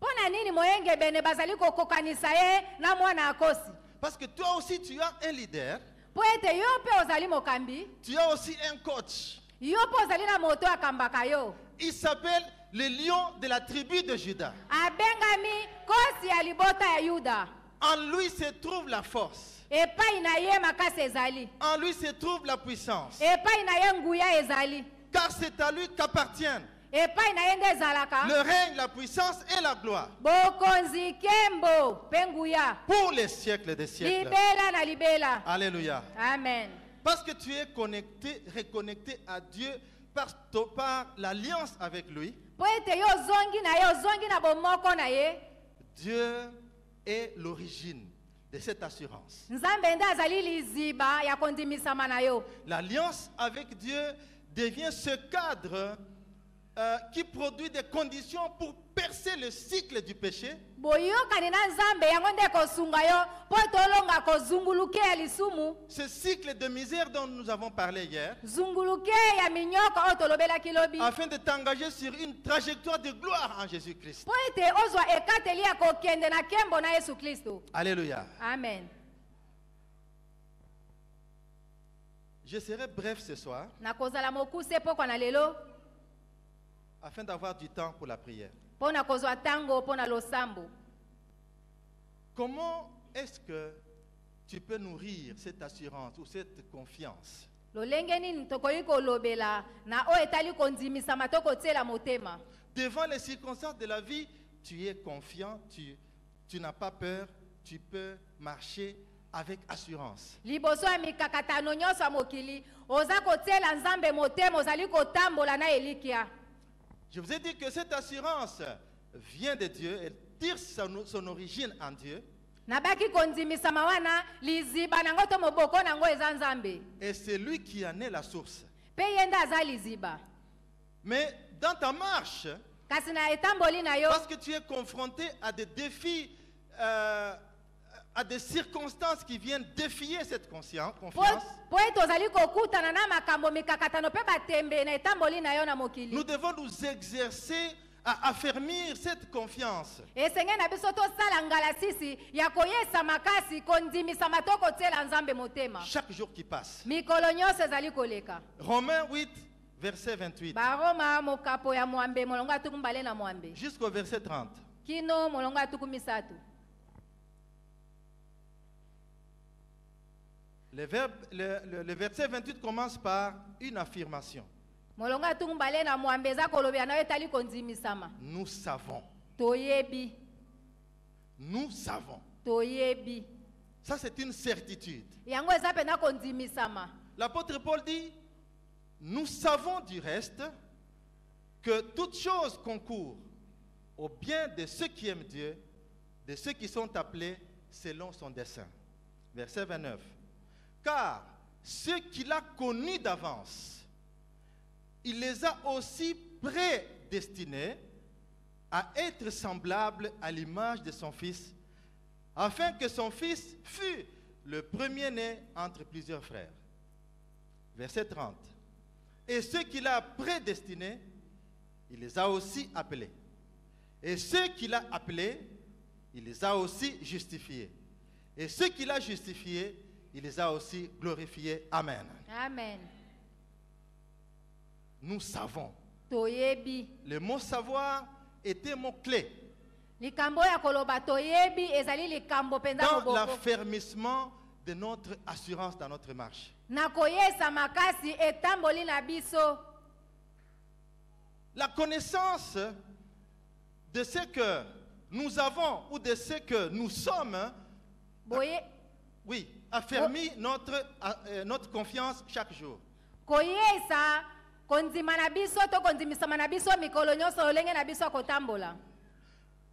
Pona nini moyenge bene bazali kokokanisa ye na mwana akosi? Parce que toi aussi tu as un leader, Po ete yo pe ozali mokambi, tu as aussi un coach. yo pe ozali na moto akambaka yo. Il s'appelle le lion de la tribu de Juda. Abengami kosi ya libota ya Yuda. En lui se trouve la force. Epai na ye makasi ezali. En lui se trouve la puissance. Epai na ye nguya ezali. Car c'est à lui qu'appartiennent epai na ye nde ezalaka le règne, la puissance et la gloire bokonzi kembo mpe nguya pour les siècles des siècles. libela na libela. Alléluia. Amen. Parce que tu es connecté, reconnecté à Dieu par l'alliance avec lui. po ete yo ozongi na ye ozongi na bomoko na ye, Dieu est l'origine de cette assurance. nzambe nde azali liziba ya kondimisama na yo. L'alliance avec Dieu devient ce cadre qui produit des conditions pour percer le cycle du péché, boyokani na nzambe yango nde kosunga yo po tolonga kozunguluke ya lisumu, ce cycle de misère dont nous avons parlé hier, zunguluke ya minyoko oyo tolobelaki lobi, afin de t'engager sur une trajectoire de gloire en Jésus-Christ. po ete ozwa ekateli ya kokende na kembo na Yesu Kristo. Alléluia. Amen. Je serai bref ce soir Nakozala mokuse pokwa na lelo afin d'avoir du temps pour la prière. po na kozwa tango po na losambo. Comment est-ce que tu peux nourrir cette assurance ou cette confiance? Lolenge nini tokoki kolobela na oyo etali kondimisama to kotiela motema. Devant les circonstances de la vie, tu es confiant, tu n'as pas peur, tu peux marcher avec assurance. Liboso ya mikakatano nyonso ya mokili oza kotiela nzambe motema, ozali kotambola na elikia. Je vous ai dit que cette assurance vient de Dieu, elle tire son origine en Dieu. Nabaki kondimisama wana liziba nango to moboko nango eza nzambe. Et c'est lui qui en est la source. Pe yenda aza liziba. Mais dans ta marche, Kasi na etamboli na yo, parce que tu es confronté à des défis, à des circonstances qui viennent défier cette confiance, po ete ozali kokutana na makambo mikakatano pe batembe na etamboli na yo na mokili. nous devons nous exercer à affermir cette confiance. Esenge na biso tosala ngalasisi ya koyesa makasi kondimisama to kotiela nzambe motema. Chaque jour qui passe. Mikolo nyonso ezali koleka. Romains 8, verset 28, Baroma mokapo ya mwambe molongo atuku mbale na mwambe. jusqu'au verset 30. Kino molongo atuku misatu. Le verset 28 commence par une affirmation. Molongo atuku mbale na mwambe eza kolobela na yo etali kondimisama. Nous savons. Toyebi. Nous savons. Toyebi. Ça, c'est une certitude. Yango eza pena kondimisama. L'apôtre Paul dit, nous savons du reste que toute chose concourt au bien de ceux qui aiment Dieu, de ceux qui sont appelés selon son dessein. Verset 29. Car ceux qu'il a connus d'avance, il les a aussi prédestinés à être semblables à l'image de son Fils, afin que son Fils fût le premier-né entre plusieurs frères. Verset 30. Et ceux qu'il a prédestinés, il les a aussi appelés. Et ceux qu'il a appelés, il les a aussi justifiés. Et ceux qu'il a justifiés, il les a aussi glorifiés. Amen. Amen. Nous savons. Toyebi. Le mot savoir était mot-clé Likambo ya koloba toyebi ezali likambo penza dans moboko. l'affermissement de notre assurance dans notre marche. Na koyesa makasi etamboli na biso. La connaissance de ce que nous avons ou de ce que nous sommes, Boye oui, affermit notre confiance chaque jour. koyesa kondima na biso to kondimisama na biso mikolo nyonso olenge na biso kotambola.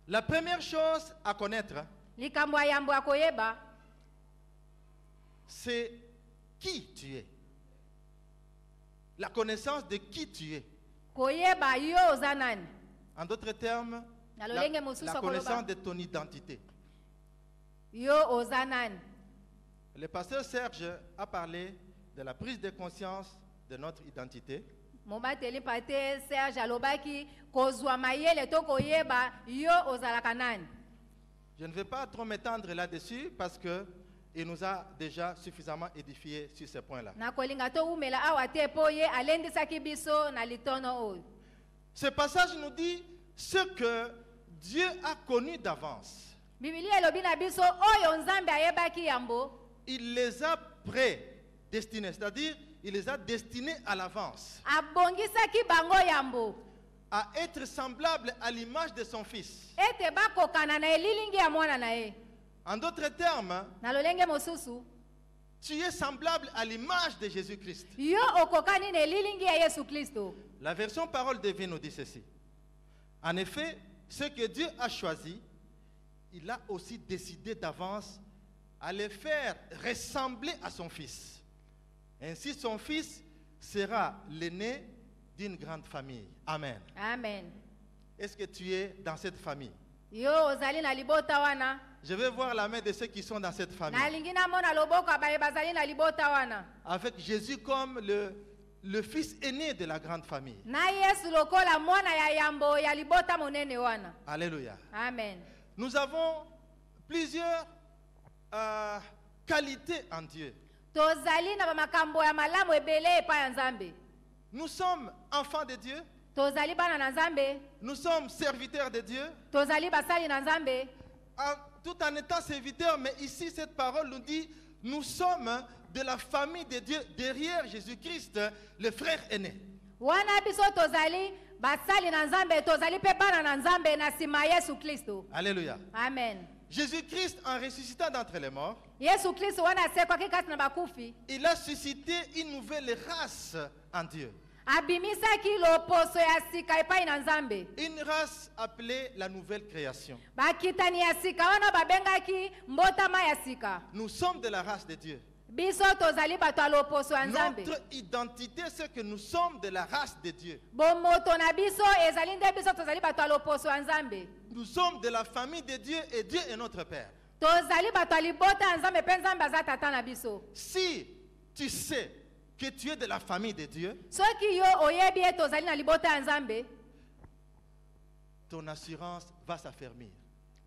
La première chose à connaître, Likambo ya yambo ya koyeba c'est qui tu es. La connaissance de qui tu es. koyeba yo oza nani. En d'autres termes, Na la lolenge mosusu ya connaissance koloba de ton identité. yo oza nani. Le pasteur Serge a parlé de la prise de conscience de notre identité. Mobateli pate Serge alobaki kozwa mayele to koyeba yo ozalaka nani. Je ne vais pas trop m'étendre là-dessus parce que il nous a déjà suffisamment édifié sur ces points-là. Na kolinga to umela awa te po ye alendisaki biso na litono oyo. Ce passage nous dit ce que Dieu a connu d'avance. Biblia elobi na biso oyo nzambe ayebaki yambo. Il les a prédestinés, c'est-à-dire il les a destinés à l'avance. Abongisaki bango yambo. à être semblable à l'image de son fils. ete bakokana na elilingi ya mwana na ye. En d'autres termes, Na lolenge mosusu, tu es semblable à l'image de Jésus-Christ. yo okokani na elilingi ya Yesu Kristo. La version Parole de vie nous dit ceci. En effet, ce que Dieu a choisi, il a aussi décidé d'avance à les faire ressembler à son fils. Ainsi, son fils sera l'aîné d'une grande famille. Amen. Amen. Est-ce que tu es dans cette famille? Yo ozali na libota wana. Je vais voir la main de ceux qui sont dans cette famille. Na lingina mona loboko abaye bazali na libota wana. Avec Jésus comme le fils aîné de la grande famille. Na Yesu lokola mwana ya yambo ya libota monene wana. Alléluia. Amen. Nous avons plusieurs qualités en Dieu. Tozali na makambo ya malamu ebele epa ya Nzambe. Nous sommes enfants de Dieu. Tozali bana na Nzambe. Nous sommes serviteurs de Dieu. Tozali basali na Nzambe. Tout en étant serviteurs, mais ici cette parole nous dit, nous sommes de la famille de Dieu derrière Jésus-Christ, le frère aîné. Wana biso tozali basali na Nzambe, tozali pe bana na Nzambe na sima Yesu Kristo. Alléluia. Amen. Jésus-Christ, en ressuscitant d'entre les morts, Yesu Kristo wana sekwa kikati na bakufi. il a suscité une nouvelle race en Dieu. Abimisaki loposo ya sika epai na Nzambe. Une race appelée la nouvelle création. Bakitani ya sika wana babengaki mbotama ya sika. Nous sommes de la race de Dieu. Biso tozali bato ya loposo ya Nzambe. Notre identité, c'est que nous sommes de la race de Dieu. Bomoto na biso ezali nde biso tozali bato ya loposo ya Nzambe. Nous sommes de la famille de Dieu et Dieu est notre Père. Tozali bato ya libota ya Nzambe pe Nzambe aza tata na biso. Si tu sais que tu es de la famille de Dieu, Soki yo oyebi e tozali na libota ya Nzambe, ton assurance va s'affermir.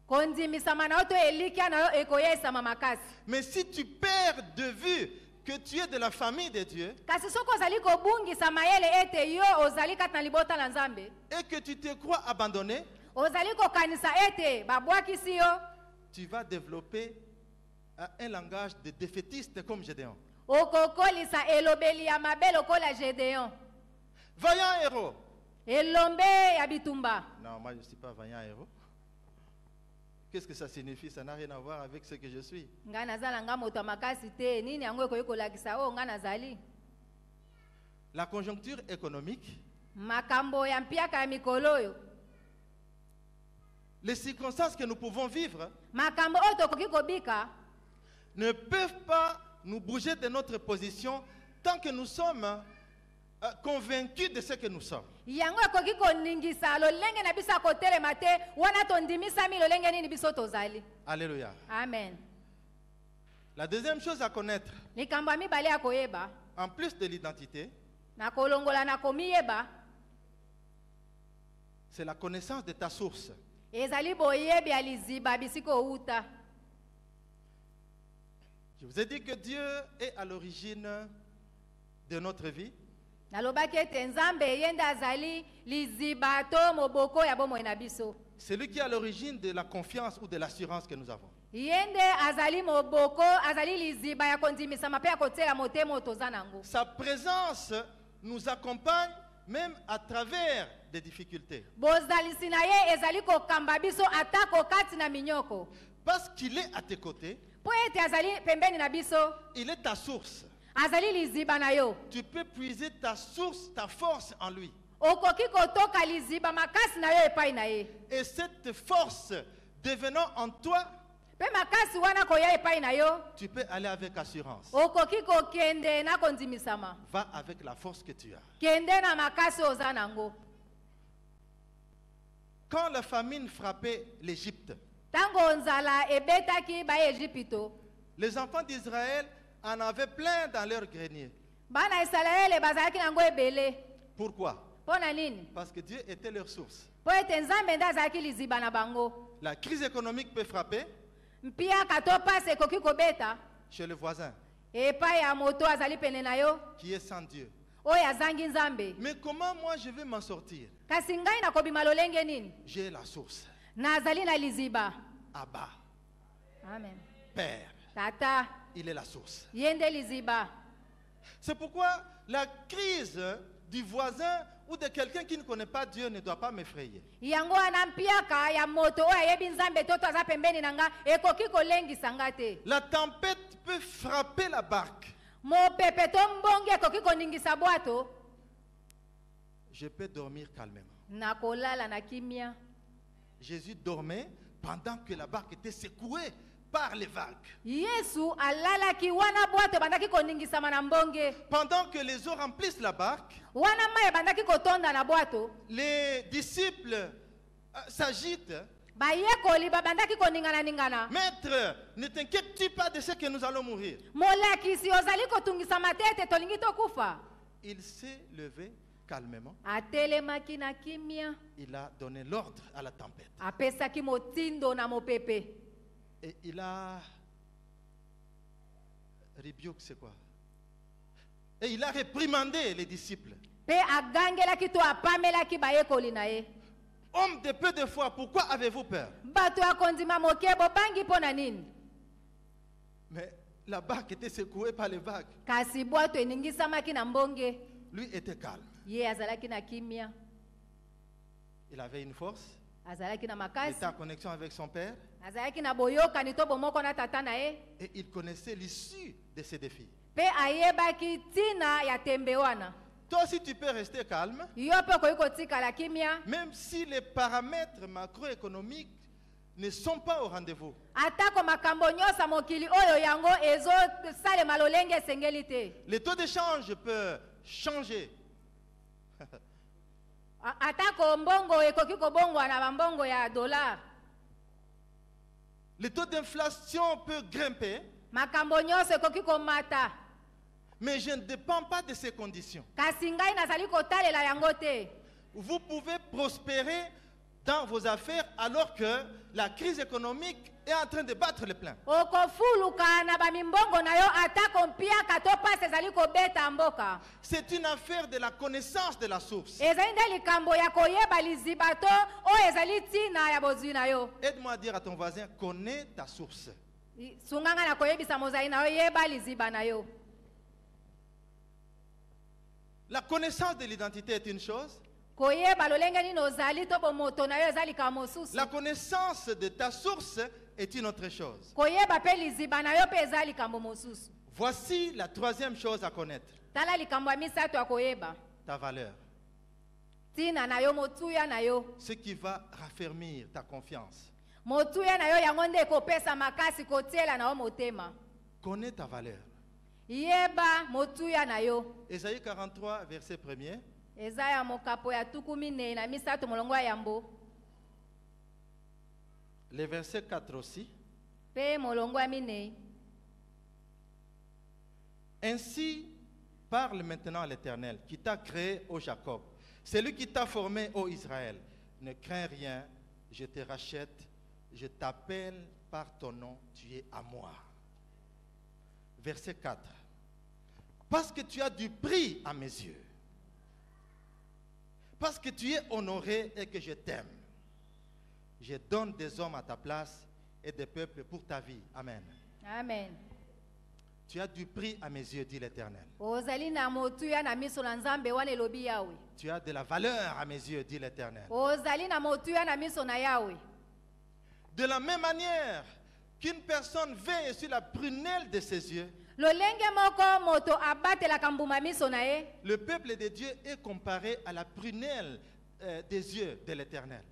kondimisama na yo to elikia na yo ekoyesama makasi. Mais si tu perds de vue que tu es de la famille de Dieu Kasi soko ozali kobungisa mayele ete yo ozali kati na libota na Nzambe, et que tu te crois abandonné, ozali kokanisa ete babwakisi yo, tu vas développer un langage de défaitiste comme Gédéon. okokolisa elobeli ya mabe lokola Gédéon. Vaillant héros. Elombe ya bitumba. Non, moi je ne suis pas vaillant héros. Qu'est-ce que ça signifie? Ça n'a rien à voir avec ce que je suis. Nga nazala nga moto ya makasi te, nini yango ekoki kolakisa o nga nazali. La conjoncture économique, Makambo ya mpiaka ya mikolo oyo, les circonstances que nous pouvons vivre makambo oyo tokoki kobika, ne peuvent pas nous bouger de notre position tant que nous sommes convaincus de ce que nous sommes. yango ekoki koningisa lolenge na biso ya kotelema te wana tondimisami lolenge nini biso tozali. Alléluia. Amen. La deuxième chose à connaître, Likambo ya mibale ya koyeba, en plus de l'identité, na kolongola na komiyeba, c'est la connaissance de ta source. ezali boyebi ya liziba bisiko outa. Je vous ai dit que Dieu est à l'origine de notre vie. Nalobaki ete Nzambe ye nde azali liziba to moboko ya bomoi na biso. C'est lui qui est à l'origine de la confiance ou de l'assurance que nous avons. Ye nde azali moboko, azali liziba ya kondimisama pe ya kotiela motema oyo toza nango. Sa présence nous accompagne même à travers des difficultés. Bozalisi na ye ezali kokamba biso ata kokati na minyoko. Parce qu'il est à tes côtés, Po ete azali pembeni na biso, il est ta source. azali liziba na yo. Tu peux puiser ta source, ta force en lui. Okoki kotoka liziba makasi na yo epai na ye. Et cette force devenant en toi, Pe makasi wana koya epai na yo, tu peux aller avec assurance. okoki kokende na kondimisama. Va avec la force que tu as. Kende na makasi oza nango. Quand la famine frappait l'Égypte, Tango nzala ebetaki ba Ejipito, les enfants d'Israël en avaient plein dans leur grenier. bana Israele bazalaki nango ebele. Pourquoi? Pona nini? Parce que Dieu était leur source. Po ete Nzambe nde azalaki liziba na bango. La crise économique peut frapper Mpiaka to pasi ekoki kobeta chez le voisin epai ya moto azali pene na yo, qui est sans Dieu. oyo azangi Nzambe. Mais comment moi je vais m'en sortir? Kasi ngai nakobima lolenge nini? J'ai la source. Nazali na liziba. Abba, Amen. Père, Tata, il est la source. ye nde liziba. C'est pourquoi la crise du voisin ou de quelqu'un qui ne connaît pas Dieu ne doit pas m'effrayer. Yango anampiaka ya moto oyo ayebi nzambe toto aza pembeni na nga ekoki kolengisa nga te. La tempête peut frapper la barque. Mopepe to mbongi ekoki koningisa bwato. Je peux dormir calmement. Nakolala na kimia. Jésus dormait pendant que la barque était secouée par les vagues. Yesu alalaki wana bwato bandaki koningisama na mbonge. Pendant que les eaux remplissent la barque, Wana maye bandaki kotonda na bwato. les disciples s'agitent. Bayekoli babandaki koningana ningana. Maître, ne t'inquiète-tu pas de ce que nous allons mourir? Molakisi ozali kotungisa matete tolingi tokufa. Il s'est levé calmement. Atelemaki na kimia. Il a donné l'ordre à la tempête. Apesaki motindo na mopepe. Et il a rebuke, c'est quoi? Et il a réprimandé les disciples. Pe agangelaki to apamelaki bayekoli na ye. Homme de peu de foi, pourquoi avez-vous peur? Bato ya kondima moke bobangi pona nini? Mais la barque était secouée par les vagues. Kasi bwato eningisamaki na mbonge. Lui était calme. Ye azalaki na kimia. Il avait une force. Azalaki na Il makasi. était en connexion avec son père. Azalaki na boyokani to bomoko na tata na ye. Et il connaissait l'issue de ces défis. Pe ayebaki tina ya tembe wana. Toi aussi, tu peux rester calme, Yo pe koyi kotikala kimia. même si les paramètres macroéconomiques ne sont pas au rendez-vous. Atako makambo nyosa mokili oyo yango ezo sale malolenge esengeli te. Les taux d'échange peuvent changer. Atako mbongo ekoki kobongwa na bambongo ya dollar. Les taux d'inflation peuvent grimper, Makambo nyoso ekoki komata. mais je ne dépends pas de ces conditions. Kasi ngai nazali kotalela yango te. Vous pouvez prospérer dans vos affaires alors que la crise économique est en train de battre le plein. Okofuluka na bamimbongo na yo atako mpiaka to pasi ezali kobeta mboka. C'est une affaire de la connaissance de la source. Ezali nde likambo ya koyeba liziba to oyo ezali ntina ya bozwi na yo. Aide-moi à dire à ton voisin, connais ta source. Sunganga na koyebisa mozali na yo yeba liziba na yo. La connaissance de l'identité est une chose. Koyeba lolenge nini ozali to bomoto na yo ezali ka mosusu. La connaissance de ta source est une autre chose. Koyeba pe liziba na yo pe ezali kambo mosusu. Voici la troisième chose à connaître. Tala likambo ya misato ya koyeba. Ta valeur. Tina na yo motuya na yo. Ce qui va raffermir ta confiance. Motuya na yo yango nde kopesa makasi kotiela na yo motema. Connais ta valeur. Yeba motuya na yo. Ésaïe 43, verset 1er. Ezaya mokapo ya tukumine na misato molongo ya yambo. Le verset 4 aussi. Pe molongo ya mine. Ainsi parle maintenant l'Éternel qui t'a créé, ô Jacob. C'est lui qui t'a formé, ô Israël. Ne crains rien, je te rachète, je t'appelle par ton nom, tu es à moi. Verset 4. Parce que tu as du prix à mes yeux. Parce que tu es honoré et que je t'aime. Je donne des hommes à ta place et des peuples pour ta vie. Amen. Amen. Tu as du prix à mes yeux, dit l'Éternel. Ozali na motuya na miso na nzambe wana elobi yawe. Tu as de la valeur à mes yeux, dit l'Éternel. Ozali na motuya na miso na yawe. De la même manière qu'une personne veille sur la prunelle de ses yeux, Lolenge moko moto abatelaka mbuma miso na ye. le peuple de Dieu est comparé à la prunelle des yeux de l'Éternel.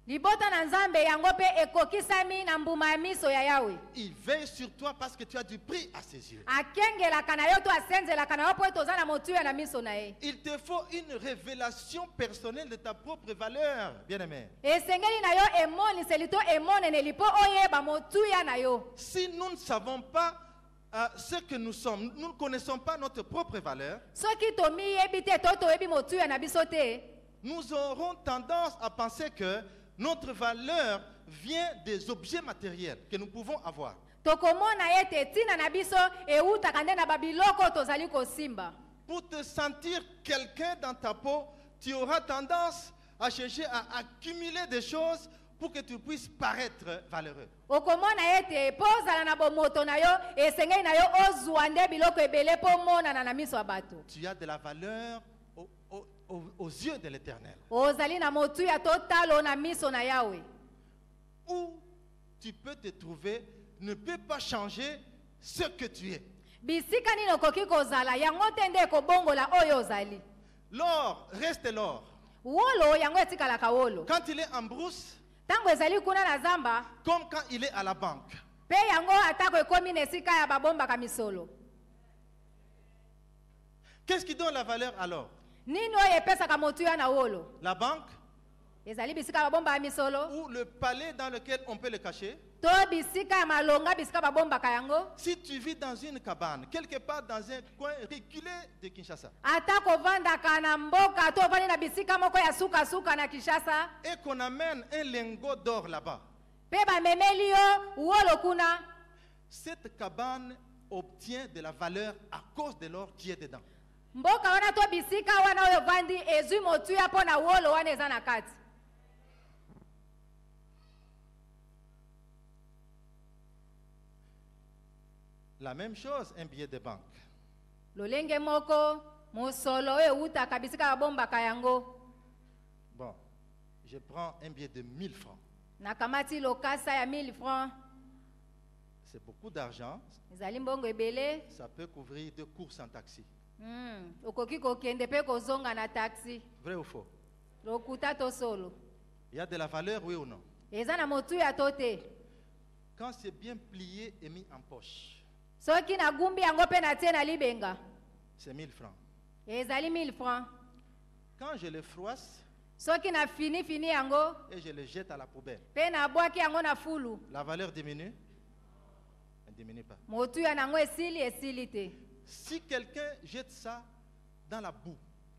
Libota na nzambe yango pe ekokisami na mbuma ya miso ya yawe. Il veille sur toi parce que tu as du prix à ses yeux. Akengelaka na yo to asenzelaka na yo po toza na motuya na miso na ye. Il te faut une révélation personnelle de ta propre valeur, bien-aimé. Esengeli na yo emoniseli to emoneneli po oyeba motuya na yo. Si nous ne savons pas ce que nous sommes, nous ne connaissons pas notre propre valeur, Soki tomi yebi te to toyebi motuya na biso te. nous aurons tendance à penser que notre valeur vient des objets matériels que nous pouvons avoir. Tokomona ete tina na biso eutaka nde na babiloko tozali kosimba. Pour te sentir quelqu'un dans ta peau, tu auras tendance à chercher à accumuler des choses pour que tu puisses paraître valeureux. okomona ete po ozala na bomoto na yo esengeli na yo ozwa nde biloko ebele po omonana na miso ya bato. Tu as de la valeur aux yeux de l'Éternel. ozali na motuya totalo na miso na yawe. Où tu peux te trouver ne peut pas changer ce que tu es. bisika nini okoki kozala yango te nde ekobongola oyo ozali. L'or reste l'or. wolo yango etikalaka wolo. Quand il est en brousse, ntango ezali kuna na zamba comme quand il est à la banque. mpe yango atako ekomi na esika ya babombaka misolo. Qu'est-ce qui donne la valeur alors? nini oyo epesaka motuya na wolo? La banque ezali bisika babombaka misolo ou le palais dans lequel on peut le cacher? to bisika ya malonga bisika babombaka yango. Si tu vis dans une cabane, quelque part dans un coin reculé de Kinshasa, ata kovandaka na mboka to ovandi na bisika moko ya sukasuka na Kinshasa et qu'on amène un lingot d'or là-bas, mpe bamemeli yo wolo kuna, cette cabane obtient de la valeur à cause de l'or qui est dedans. mboka wana to bisika wana oyo ovandi ezwi motuya mpo na wolo wana eza na kati. La même chose, un billet de banque. lolenge moko mosolo oyo ewutaka bisika babombaka yango. Bon, je prends un billet de 1000 francs. nakamati lokasa ya 1000 francs. C'est beaucoup d'argent. ezali mbongo ebele. Ça peut couvrir 2 courses en taxi. okoki kokende mpe kozonga na taxi. Vrai ou faux? lokuta to solo. Il y a de la valeur, oui ou non? eza na motuya to te. Quand c'est bien plié et mis en poche, soki nagumbi yango mpe natie na libenga c'est 1000 francs. ezali 1000 francs. Quand je le froisse soki na fini yango et je le jette à la poubelle, mpe nabwaki yango na fulu, la valeur diminue? Elle ne diminue pas. motuya nango esili te. Si quelqu'un jette ça dans la boue,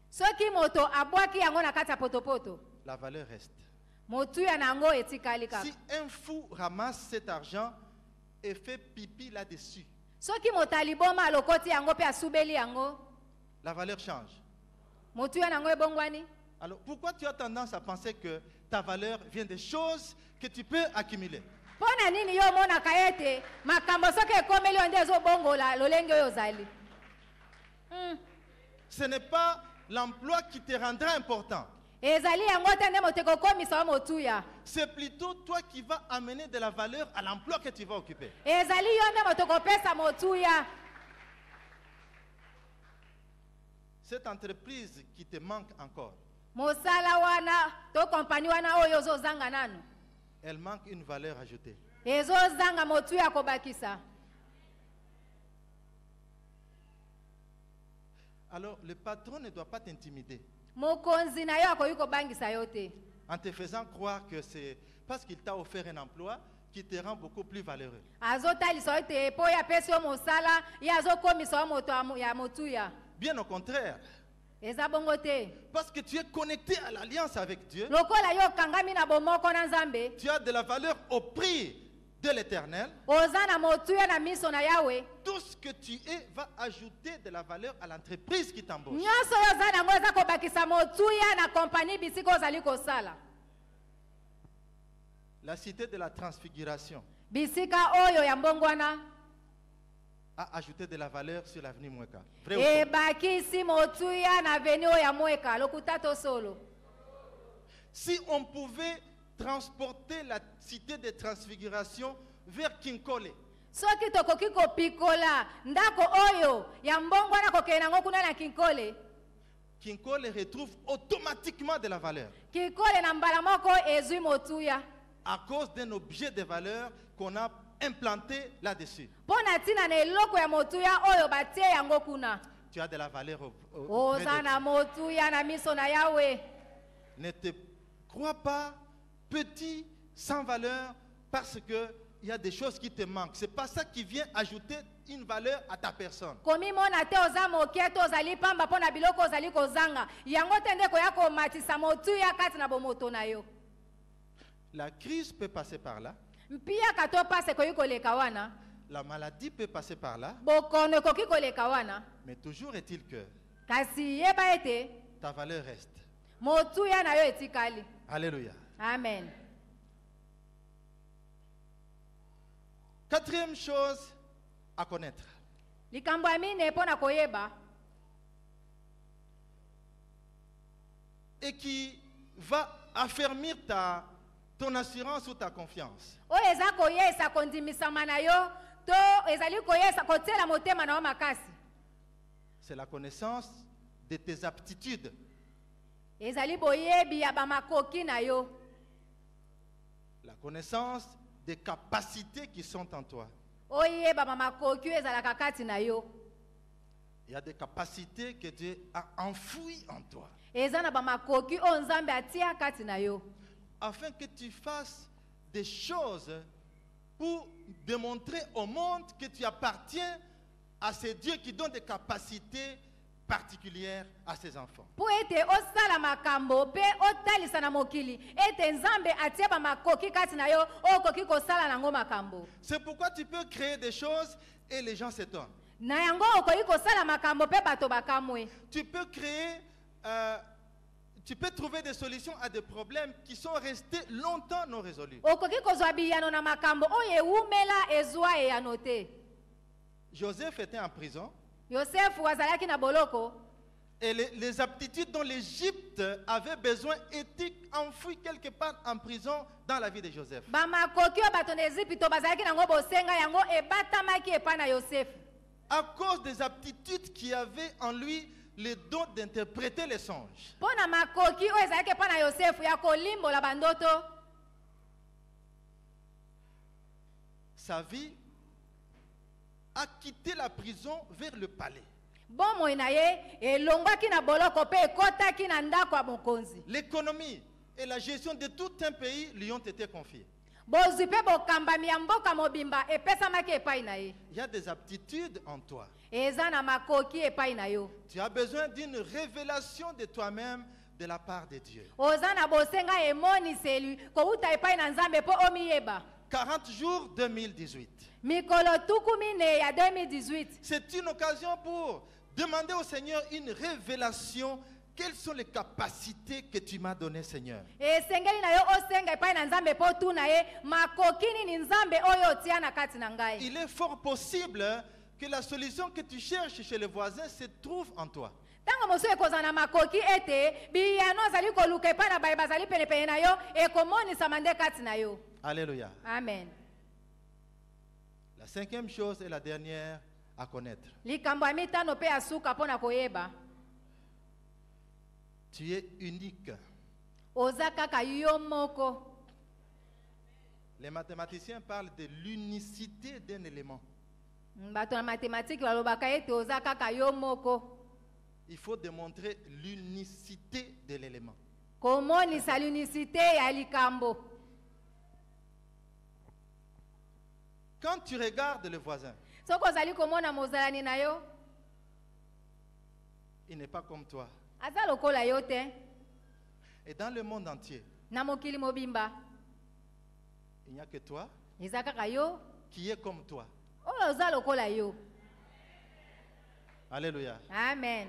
soki moto abwaki yango na kati ya potopoto, la valeur reste. motuya nango etikali kaka. Si un fou ramasse cet argent et fait pipi là-dessus, soki moto aliboma alokoti yango mpe asubeli yango, la valeur change. motuya nango ebongwani. Alors pourquoi tu as tendance à penser que ta valeur vient des choses que tu peux accumuler? mpo na nini yo omonaka ete makambo soki ekomeli yo nde ezobongola lolenge oyo ozali? Ce n'est pas l'emploi qui te rendra important. ezali yango te nde moto ekokomisa yo motuya. C'est plutôt toi qui vas amener de la valeur à l'emploi que tu vas occuper. ezali yo nde moto ekopesa motuya. Cette entreprise qui te manque encore, mosala wana to kompani wana oyo ozozanga nanu, elle manque une valeur ajoutée. ezozanga motuya kobakisa. Alors le patron ne doit pas t'intimider mokonzi na yo akoki kobangisa yo te en te faisant croire que c'est parce qu'il t'a offert un emploi qui te rend beaucoup plus valeureux. azotalisa yo te mpo ye apesi yo mosala ye azokomisa yo moto ya motuya. Bien au contraire, eza bongo te. parce que tu es connecté à l'alliance avec Dieu, lokola yo okangami na bomoko na Nzambe, tu as de la valeur au prix de l'Éternel. oza na motuya na miso na yawe, Tout ce que tu es va ajouter de la valeur à l'entreprise qui t'embauche. nyonso oyo oza nango eza kobakisa motuya na kompani bisika ozali kosala. La cité de la transfiguration bisika oyo ya mbongwana a ajouté de la valeur sur l'avenue Mweka. Vrai ou faux? ebakisi motuya na veni oyo ya Mweka lokuta to solo. Si on pouvait transporter la cité de transfiguration vers Kinkole, soki tokoki kopikola ndako oyo ya mbongwana kokende nango kuna na Kinkole, Kinkole retrouve automatiquement de la valeur Kinkole na mbala moko ezwi motuya à cause d'un objet de valeur qu'on a implanté là-dessus. mpo na ntina na eloko ya motuya oyo batie yango kuna. Tu as de la valeur auprès de oza na motuya na miso na yawe. Ne te crois pas petit, sans valeur, parce qu'il y a des choses qui te manquent. Ce n'est pas ça qui vient ajouter une valeur à ta personne. komi mona te oza moke to ozali pamba mpo na biloko ozali kozanga yango te nde koya komatisa motuya kati na bomoto na yo. La crise peut passer par là. mpiyaka to pase ekoki koleka wana, La maladie peut passer par là. bokono ekoki koleka wana, Mais toujours est-il que kasi yeba ete ta valeur reste. motuya na yo etikali. Alléluia. Amen. Quatrième chose à connaître. likambo ya mine mpo na koyeba Et qui va affermir ton assurance ou ta confiance. oyo eza koyesa kondimisama na yo to ezali koyesa kotiela motema na yo makasi. C'est la connaissance de tes aptitudes. Ezali boyebi ya bamakoki na yo. La connaissance des capacités qui sont en toi. Oyeba bamakoki oyo ezalaka kati na yo. Il y a des capacités que Dieu a enfouies en toi. Eza na bamakoki oyo Nzambe atia kati na yo. Afin que tu fasses des choses pour démontrer au monde que tu appartiens à ces dieux qui donnent des capacités particulières à ses enfants. Po ete osala makambo pe otalisa na mokili ete Nzambe atia bamakoki kati na yo okoki kosala nango makambo. C'est pourquoi tu peux créer des choses et les gens s'étonnent. Na yango okoki kosala makambo pe bato bakamwe. Tu peux créer, tu peux trouver des solutions à des problèmes qui sont restés longtemps non résolus. Okoki kozwa biyano na makambo oyo ewumela ezwa eyano te. Joseph était en prison. Yosefu azalaki na boloko. Et les aptitudes dont l'Égypte avait besoin étaient enfouies quelque part en prison dans la vie de Joseph. Bamakoki oyo bato na Ezipito bazalaki nango bosenga yango ebatamaki epai na Yosefu. À cause des aptitudes qui avaient en lui le don d'interpréter les songes. Mpo na makoki oyo ezalaki epai na Yosefu ya kolimbola bandoto. Sa vie a quitté la prison vers le palais. Bomoi na ye elongwaki na boloko pe ekotaki na ndako ya mokonzi. L'économie et la gestion de tout un pays lui ont été confiées. Bozwi pe bokambami ya mboka mobimba epesamaki epai na ye. Il y a des aptitudes en toi. Eza na makoki epai na yo. Tu as besoin d'une révélation de toi-même de la part de Dieu. Oza na bosenga emoniseli kouta epai na Nzambe po omiyeba. 40 jours 2018. Mikolo tuku mine ya 2018. C'est une occasion pour demander au Seigneur une révélation. Quelles sont les capacités que tu m'as données, Seigneur? Esengeli na yo osenga epai na Nzambe po tuna ye makoki nini Nzambe oyo otia na kati na ngai. Il est fort possible que la solution que tu cherches chez les voisins se trouve en toi. Tango mosu ekozala na makoki ete biyano azali koluka epai na baye bazali penepene na yo ekomonisama nde kati na yo. Alléluia. Amen. La cinquième chose et la dernière à connaître. Likambo ya mitano pe asuka mpo na koyeba. Tu es unique. Oza kaka yo moko. Les mathématiciens parlent de l'unicité d'un élément. Bato na mathématique balobaka ete oza kaka yo moko. Il faut démontrer l'unicité de l'élément. Komonisa l'unicité ya likambo. Quand tu regardes le voisin, Soko ozali komona mozalani na yo, il n'est pas comme toi. aza lokola yo te. Et dans le monde entier, Na mokili mobimba, il n'y a que toi eza kaka yo, qui est comme toi. oyo oza lokola yo. Alléluia. Amen.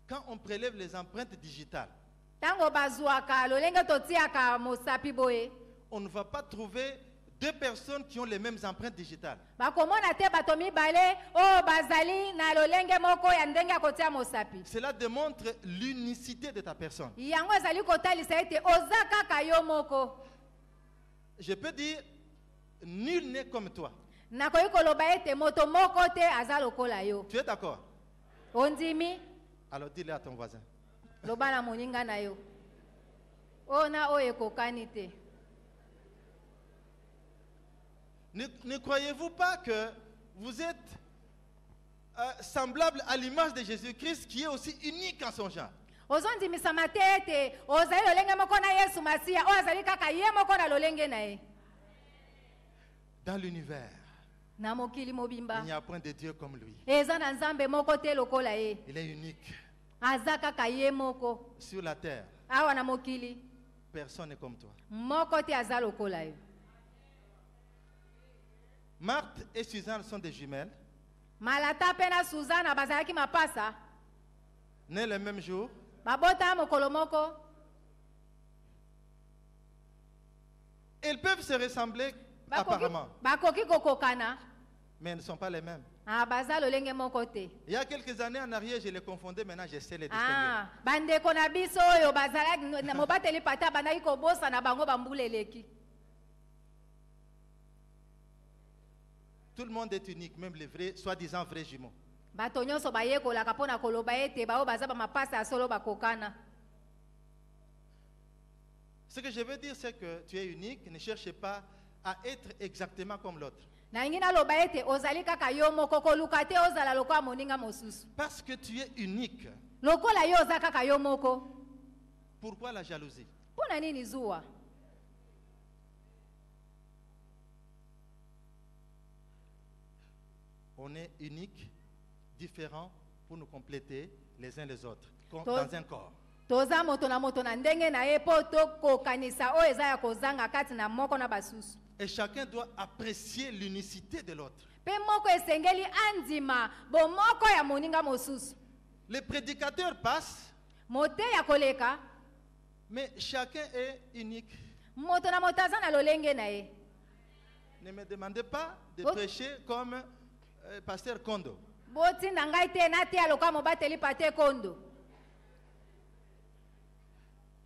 Quand on prélève les empreintes digitales, Tango bazwaka lolenge totiaka mosapi boye, on ne va pas trouver deux personnes qui ont les mêmes empreintes digitales. bakomona te bato mibale oyo bazali na lolenge moko ya ndenge ya kotia mosapi. Cela démontre l'unicité de ta personne. Yango ezali kotalisa ete oza kaka yo moko. Je peux dire, nul n'est comme toi. Nakoki koloba ete moto moko te aza lokola yo. Tu es d'accord? Ondimi Alors dis-le à ton voisin. loba na moninga na yo. Ona oyo ekokani te. Ne croyez-vous pas que vous êtes semblable à l'image de Jésus-Christ qui est aussi unique en son genre? Ozondimisama te ete ozali lolenge moko na Yesu Masiya oyo azali kaka ye moko na lolenge na ye. Dans l'univers, Na mokili il mobimba n'y a point de Dieu comme lui. eza na Nzambe moko te lokola ye. Il est unique. Aza kaka ye moko. Sur la terre, Awa na mokili personne n'est comme toi. moko te aza lokola yo. Marthe et Suzanne sont des jumelles, Malata pe na Suzana bazalaki mapasa. nées le même jour. Babota mokolo moko. Ils peuvent se ressembler apparemment, bakoki kokokana mais ils ne sont pas les mêmes. baza lolenge moko te. Il y a quelques années en arrière, je les confondais, maintenant je sais les distinguer. Bandeko na biso oyo bazalaki na mobateli pata bandaki kobosa na bango bambula eleki. Tout le monde est unique, même les vrais, soi-disant vrais jumeaux. Bato nyonso bayekolaka mpona koloba ete bao baza bamapasa ya solo bakokana. Ce que je veux dire, c'est que tu es unique, ne cherche pas à être exactement comme l'autre. Na ingi naloba ete ozali kaka yo moko koluka te ozala lokola moninga mosusu. Parce que tu es unique. Lokola yo oza kaka yo moko. Pourquoi la jalousie? Mpona nini zuwa? On est unique, différent pour nous compléter les uns les autres, dans un corps. Toza moto na ndenge na ye po tokokanisa oyo eza ya kozanga kati na moko na basusu. Et chacun doit apprécier l'unicité de l'autre. Pe moko esengeli andima bomoko ya moninga mosusu. Les prédicateurs passent, Mote ya koleka, mais chacun est unique. moto na moto aza na lolenge na ye. Ne me demandez pas de Oh. prêcher comme pasteur Kondo. Botinda ngai te na te aloka mobateli pate kondo.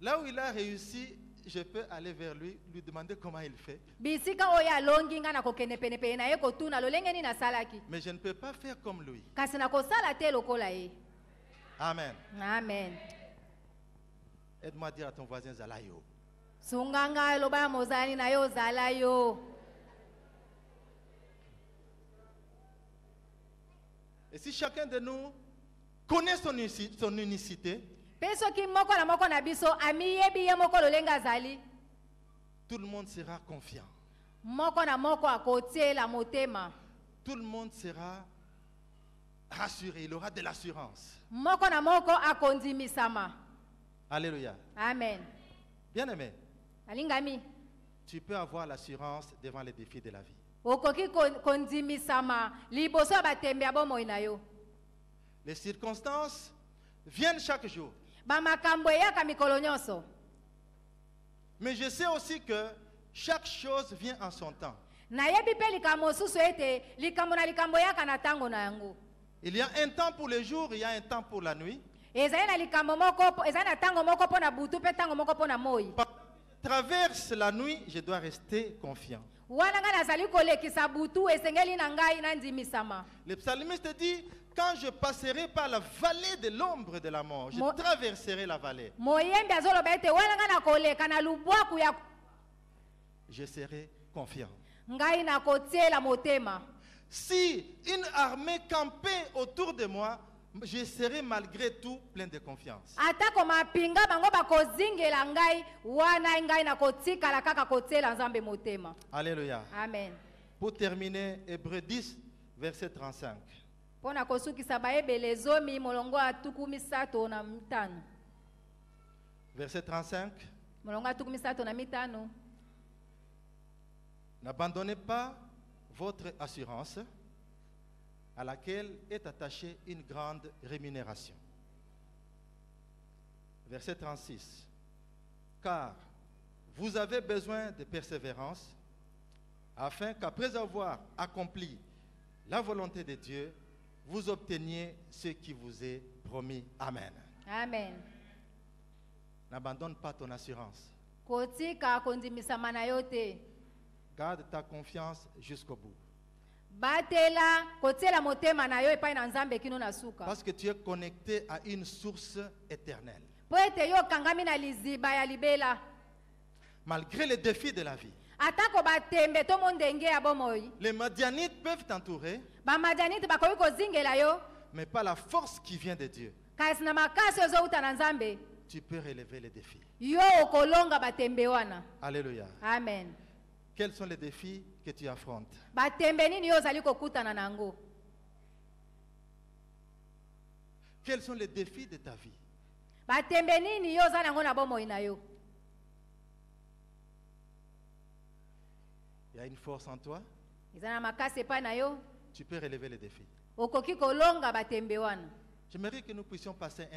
Là où il a réussi, je peux aller vers lui, lui demander comment il fait. Bisika oyo alongi nga na kokende penepene na ye kotuna lolenge nini asalaki. Mais je ne peux pas faire comme lui. Kasi na kosala te lokola ye. Amen. Amen. Aide-moi à dire à ton voisin Zalayo. Sunganga loba ya mozali na yo zala yo. Et si chacun de nous connaît son unicité, Pe soki moko na moko na biso amiyebi ye moko lolenge azali. tout le monde sera confiant. Moko na moko akotiela motema. Tout le monde sera rassuré. Il aura de l'assurance. Moko na moko akondimisama. Alléluia. Amen. Bien-aimé, Alingami. tu peux avoir l'assurance devant les défis de la vie. Okoki kondimisama liboso ya batembe ya bomoi na yo. Les circonstances viennent chaque jour. Bamakambo eyaka mikolo nyonso. Mais je sais aussi que chaque chose vient en son temps. Nayebi pe likambo mosusu ete likambo na likambo eyaka na ntango na yango. Il y a un temps pour le jour, il y a un temps pour la nuit. Ezali na likambo moko, ezali na ntango moko mpo na butu pe ntango moko mpo na moi. Traverse la nuit, je dois rester confiant. Wana nga nazali kolekisa butu esengeli na ngai nandimisama. Le psalmiste dit, quand je passerai par la vallée de l'ombre de la mort, je traverserai la vallée. Moyembi azoloba ete wana nga na koleka na lubwaku ya Je serai confiant. ngai na kotiela motema. Si une armée campait autour de moi, je serai malgré tout plein de confiance. Atako mapinga bango bakozingela ngai wana ngai na kotikala kaka kotiela nzambe motema. Alléluia. Amen. Pour terminer, Hébreux 10, verset 35. Pona kosukisa baebele zomi molongo atuku misato na mitano. Verset 35. Molongo atuku misato na mitano. N'abandonnez pas votre assurance à laquelle est attachée une grande rémunération. Verset 36. Car vous avez besoin de persévérance afin qu'après avoir accompli la volonté de Dieu, vous obteniez ce qui vous est promis. Amen. Amen. N'abandonne pas ton assurance. Kotika kondimisama na yote. Garde ta confiance jusqu'au bout. Batela kotiela motema na yo epai na nzambe kino na suka. Parce que tu es connecté à une source éternelle. Po ete yo kangami na liziba ya libela. Malgré les défis de la vie. Atako batembe to mondenge ya bomoi. Les Madianites peuvent t'entourer, Bamadianite bakoki kozingela yo. mais pas la force qui vient de Dieu. Kasi na makasi ezouta na nzambe. Tu peux relever les défis. Yo okolonga batembe wana. Alléluia. Amen. Quels sont les défis que tu affrontes? Batembe nini yo ozali kokutana nango? Quels sont les défis de ta vie? Batembe nini yo ozali nango na bomoi na yo? Il y a une force en toi, Eza na makasi epai na yo. tu peux relever les défis. Okoki kolonga batembe wana. J'aimerais que nous puissions passer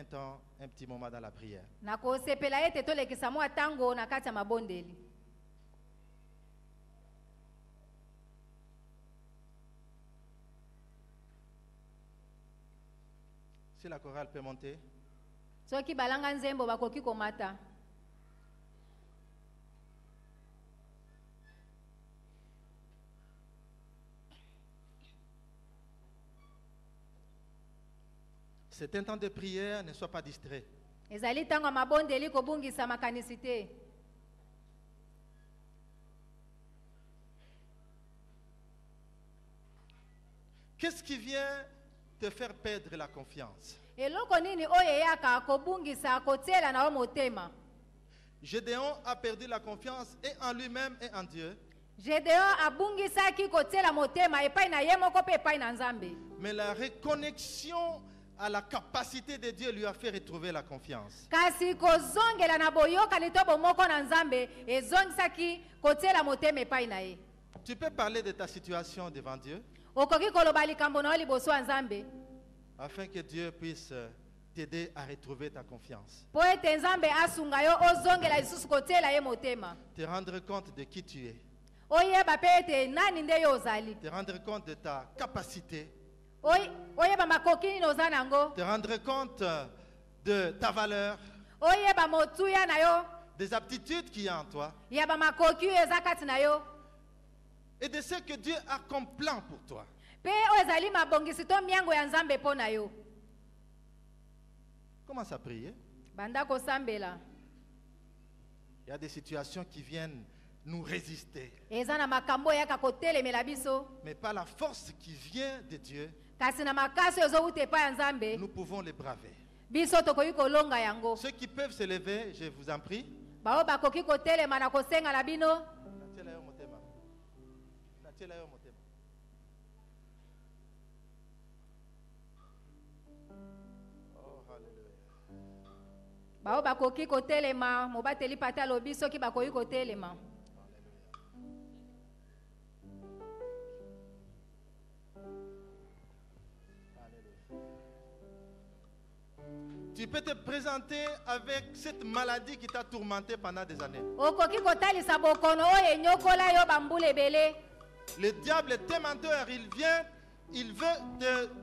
un petit moment dans la prière. Na kosepela ete tolekisa mwa tango na kati ya mabondeli. Si la chorale peut monter. Soki balanga nzembo bakoki komata. C'est un temps de prière, ne sois pas distrait. Ezali tango mabondeli kobungisa makanisi te. Qu'est-ce qui vient te faire perdre la confiance? Eloko nini oyo eyaka kobungisa kotiela na yo motema? Gédéon a perdu la confiance et en lui-même et en Dieu. Gédéon abungisaki kotiela motema epai na ye moko pe epai na Nzambe. Mais la reconnexion à la capacité de Dieu lui a fait retrouver la confiance. Kasi kozongela na boyokani to bomoko na Nzambe ezongisaki kotiela motema epai na ye. Tu peux parler de ta situation devant Dieu Okoki koloba likambo na yo liboso ya Nzambe afin que Dieu puisse t'aider à retrouver ta confiance. po ete Nzambe asunga yo ozongela lisusu kotiela ye motema. Te rendre compte de qui tu es. Oyeba pe ete nani nde yo ozali. Te rendre compte de ta capacité. Oyeba makoki nini oza nango. Te rendre compte de ta valeur, Oyeba motuya na yo. des aptitudes qu'il y a en toi Yaba makoki oyo eza kati na yo. et de ce que Dieu a comme plan pour toi. Pe oyo ezali mabongisi to miango ya Nzambe mpo na yo. Commence à prier. Banda kosambela. Il y a des situations qui viennent nous résister, Eza na makambo yaka kotelemela biso. mais par la force qui vient de Dieu, Kasi na makasi oyo ezowuta epai ya Nzambe. nous pouvons les braver. Biso tokoki kolonga yango. Ceux qui peuvent se lever, je vous en prie. Bao bakoki kotelema na kosenga na bino. Oh, hallelujah. Bao bakoki kotelema mobateli pata lobi soki bakoki kotelema. Tu peux te présenter avec cette maladie qui t'a tourmenté pendant des années. Okoki kotalisa bokono oyo enyokola yo bambula ebele. Le diable est un menteur, il veut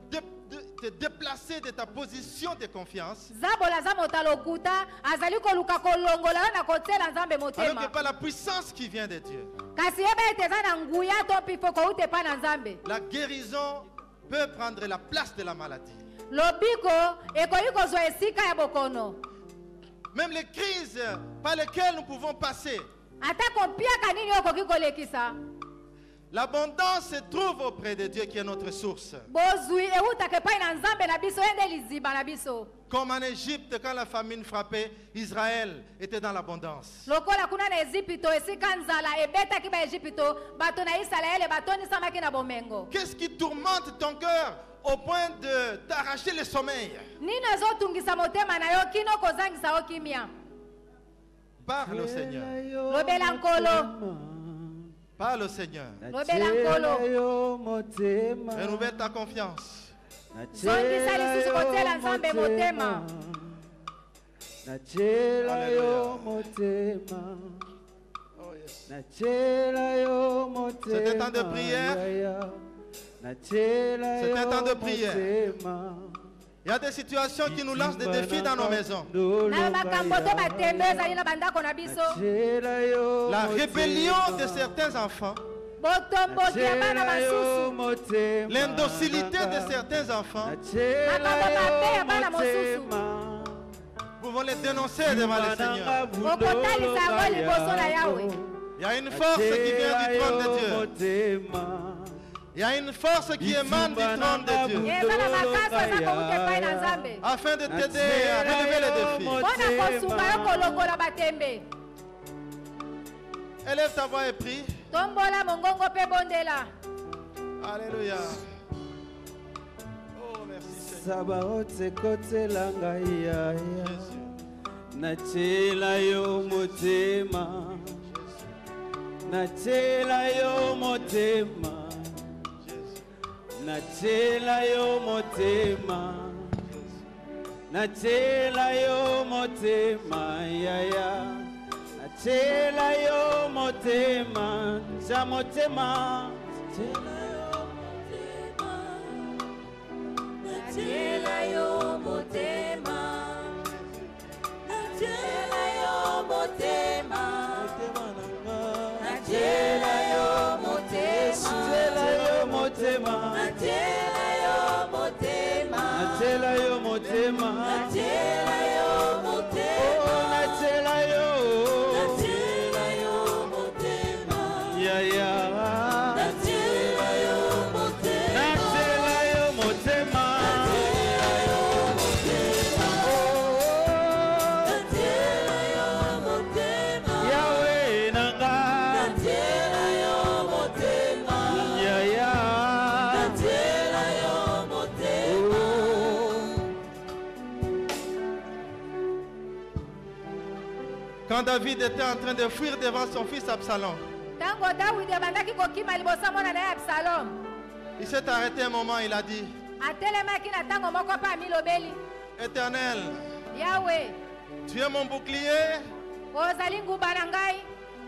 te déplacer de ta position de confiance. Zabola za motalokuta azali koluka kolongola yo na kotiela Nzambe Alors motema. que par la puissance qui vient de Dieu, Kasi yeba ete eza na nguya to pifo kouta epai na Nzambe. la guérison peut prendre la place de la maladie. Lobiko ekoki kozwa esika ya bokono. Même les crises par lesquelles nous pouvons passer, Ata kompiaka nini okoki kolekisa. l'abondance se trouve auprès de Dieu qui est notre source. Bozwi eutaka epai na Nzambe na biso ende liziba na biso. Comme en Égypte, quand la famine frappait, Israël était dans l'abondance. Lokola kuna na Ezipito esika nzala ebetaki ba Ezipito bato na Israele batonisamaki na bomengo. Qu'est-ce qui tourmente ton cœur au point de t'arracher le sommeil? Nini ezotungisa motema na yo kino kozangisa yo kimia. Parle au Seigneur. Lobela nkolo. Parle au Seigneur. Lobela nkolo. Renouvelle ta confiance. Zongisa lisusu kotiela Nzambe motema. Oh, yes. C'est un temps de prière. C'est un temps de prière. Il y a des situations qui nous lancent des défis dans nos maisons. Na makambo to batembe ezali na bandako na biso. La rébellion de certains enfants, Botomboki ya bana basusu. l'indocilité de certains enfants, Makambo mabe ya bana mosusu. nous pouvons les dénoncer devant le Seigneur. Okotalisa yango liboso na Yawe. Il y a une force qui vient du trône de Dieu. Il y a une force qui émane du trône de Dieu Eza na makasi eza kouta epai na Nzambe. afin de t'aider à relever les défis. Mpona kosunga yo kolongola batembe. Élève ta voix et prie. Tombola mongongo pe bondela. Alléluia. Oh, merci Seigneur. Sabaote kotela ngai ya Jésus. nachela yo motema nachela yo motema nachela yo motema nachela yo motema yaya nachela yo motema za motema Nachela yo motema. natela yo motema, natela yo motema, oh natela yo motema, ya ya, natela yo motema, natela yo motema, natela yo motema, Yahweh nanga, natela yo motema, ya ya, natela yo motema. Quand David était en train de fuir devant son fils Absalom, Tango Dawidi abandaki kokima liboso mwana na ye Absalom. il s'est arrêté un moment, il a dit, Atelemaki na tango moko pa milobeli. Éternel, Yahweh, tu es mon bouclier, ozali nguba na ngai.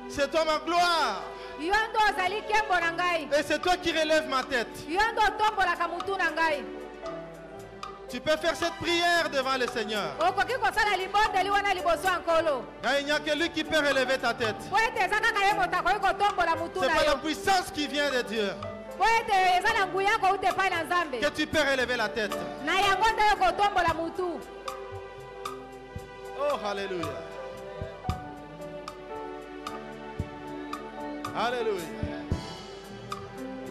c'est toi ma gloire, Yo ndo ozali kembo na ngai. et c'est toi qui relèves ma tête. Yo ndo otombolaka mutu na ngai. Tu peux faire cette prière devant le Seigneur. Okoki kosala libondeli wana liboso ya nkolo. Car il n'y a que lui qui peut relever ta tête. Po ete eza kaka ye moto akoki kotombola mutu C'est na pas la yo. puissance qui vient de Dieu Po ete eza na nguya kouta epai na Nzambe. que tu peux relever la tête. Na yango nde yo kotombola mutu. Oh, alléluia. Alléluia.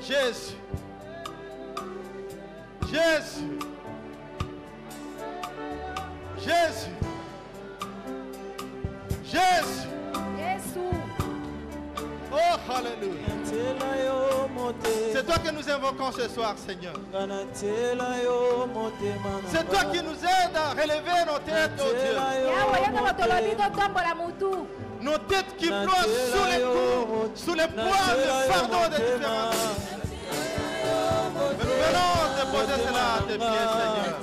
Jésus. Jésus. Jésus. Jésus. Yesu. Oh, alléluia. natela yo motema, C'est toi que nous invoquons ce soir, Seigneur. natela yo motema, C'est toi qui nous aides à relever nos têtes, oh Dieu. Yawe yo ndo tolobi totombola mutu. Nos têtes qui ploient sous les coups, sous les poids, le fardeau des différents. Mais nous venons déposer cela à tes pieds, Seigneur.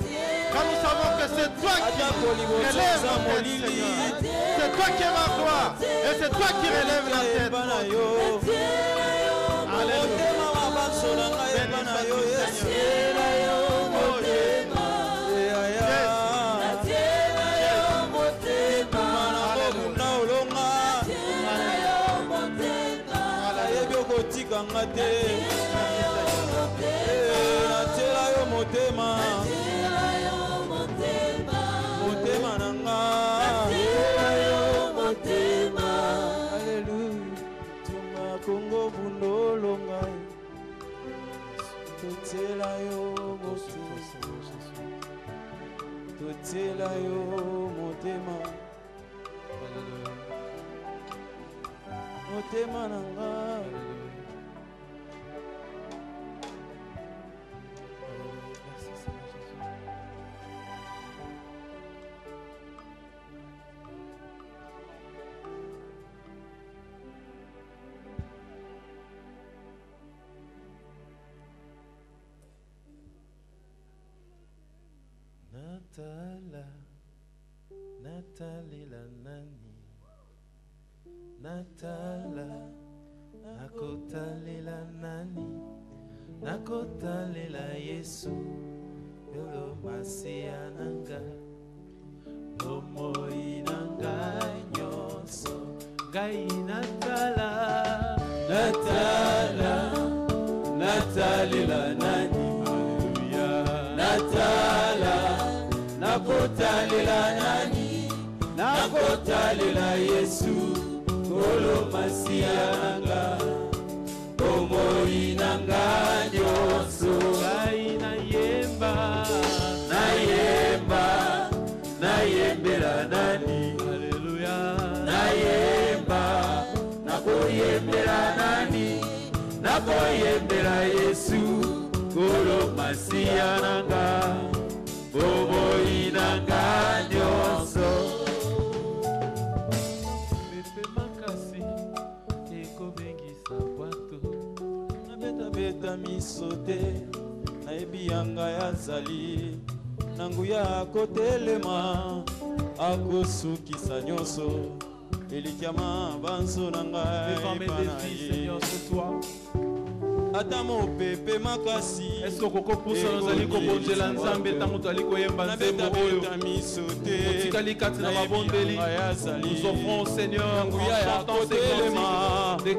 Car nous savons que c'est toi qui relèves la tête, Seigneur. C'est toi qui es ma gloire. Et c'est toi qui relèves la tête. Alléluia. natela yo motema, motema nanga, Alléluia. Tunga Kongo bundolo ngai, totela yo motema, totela yo motema, motema nanga. Natala, Natalila nani, Natala, nakotalela nani, nakotalela Yesu, yolo masia nanga, bomoi nanga nyonso, gai Natala, Natala, natalila nani, Natala, nakotalela nani, nakotalela Yesu, kolo masia nanga, bomoi nanga nyonso, gai nayemba, nayemba, nayembela nani, Alléluia, nayemba, nakoyembela nani, nakoyembela Yesu, kolo masia nanga, bomoi nanga nyonso. pepe makasi, ekobengisa bwato, Nabetabeta miso te, nayebi yanga yazali, nanguya akotelema, akosukisa nyonso, elikiama banso nanga Devant mes défis, Seigneur, c'est toi. ata mopepe makasi. Est-ce que koko pousa nozali kobonzela Nzambe tango tozali koyemba nzembo oyo Nabetabeta miso te, otikali kati na babondeli. Nous offrons au Seigneur en chantant ces cantiques des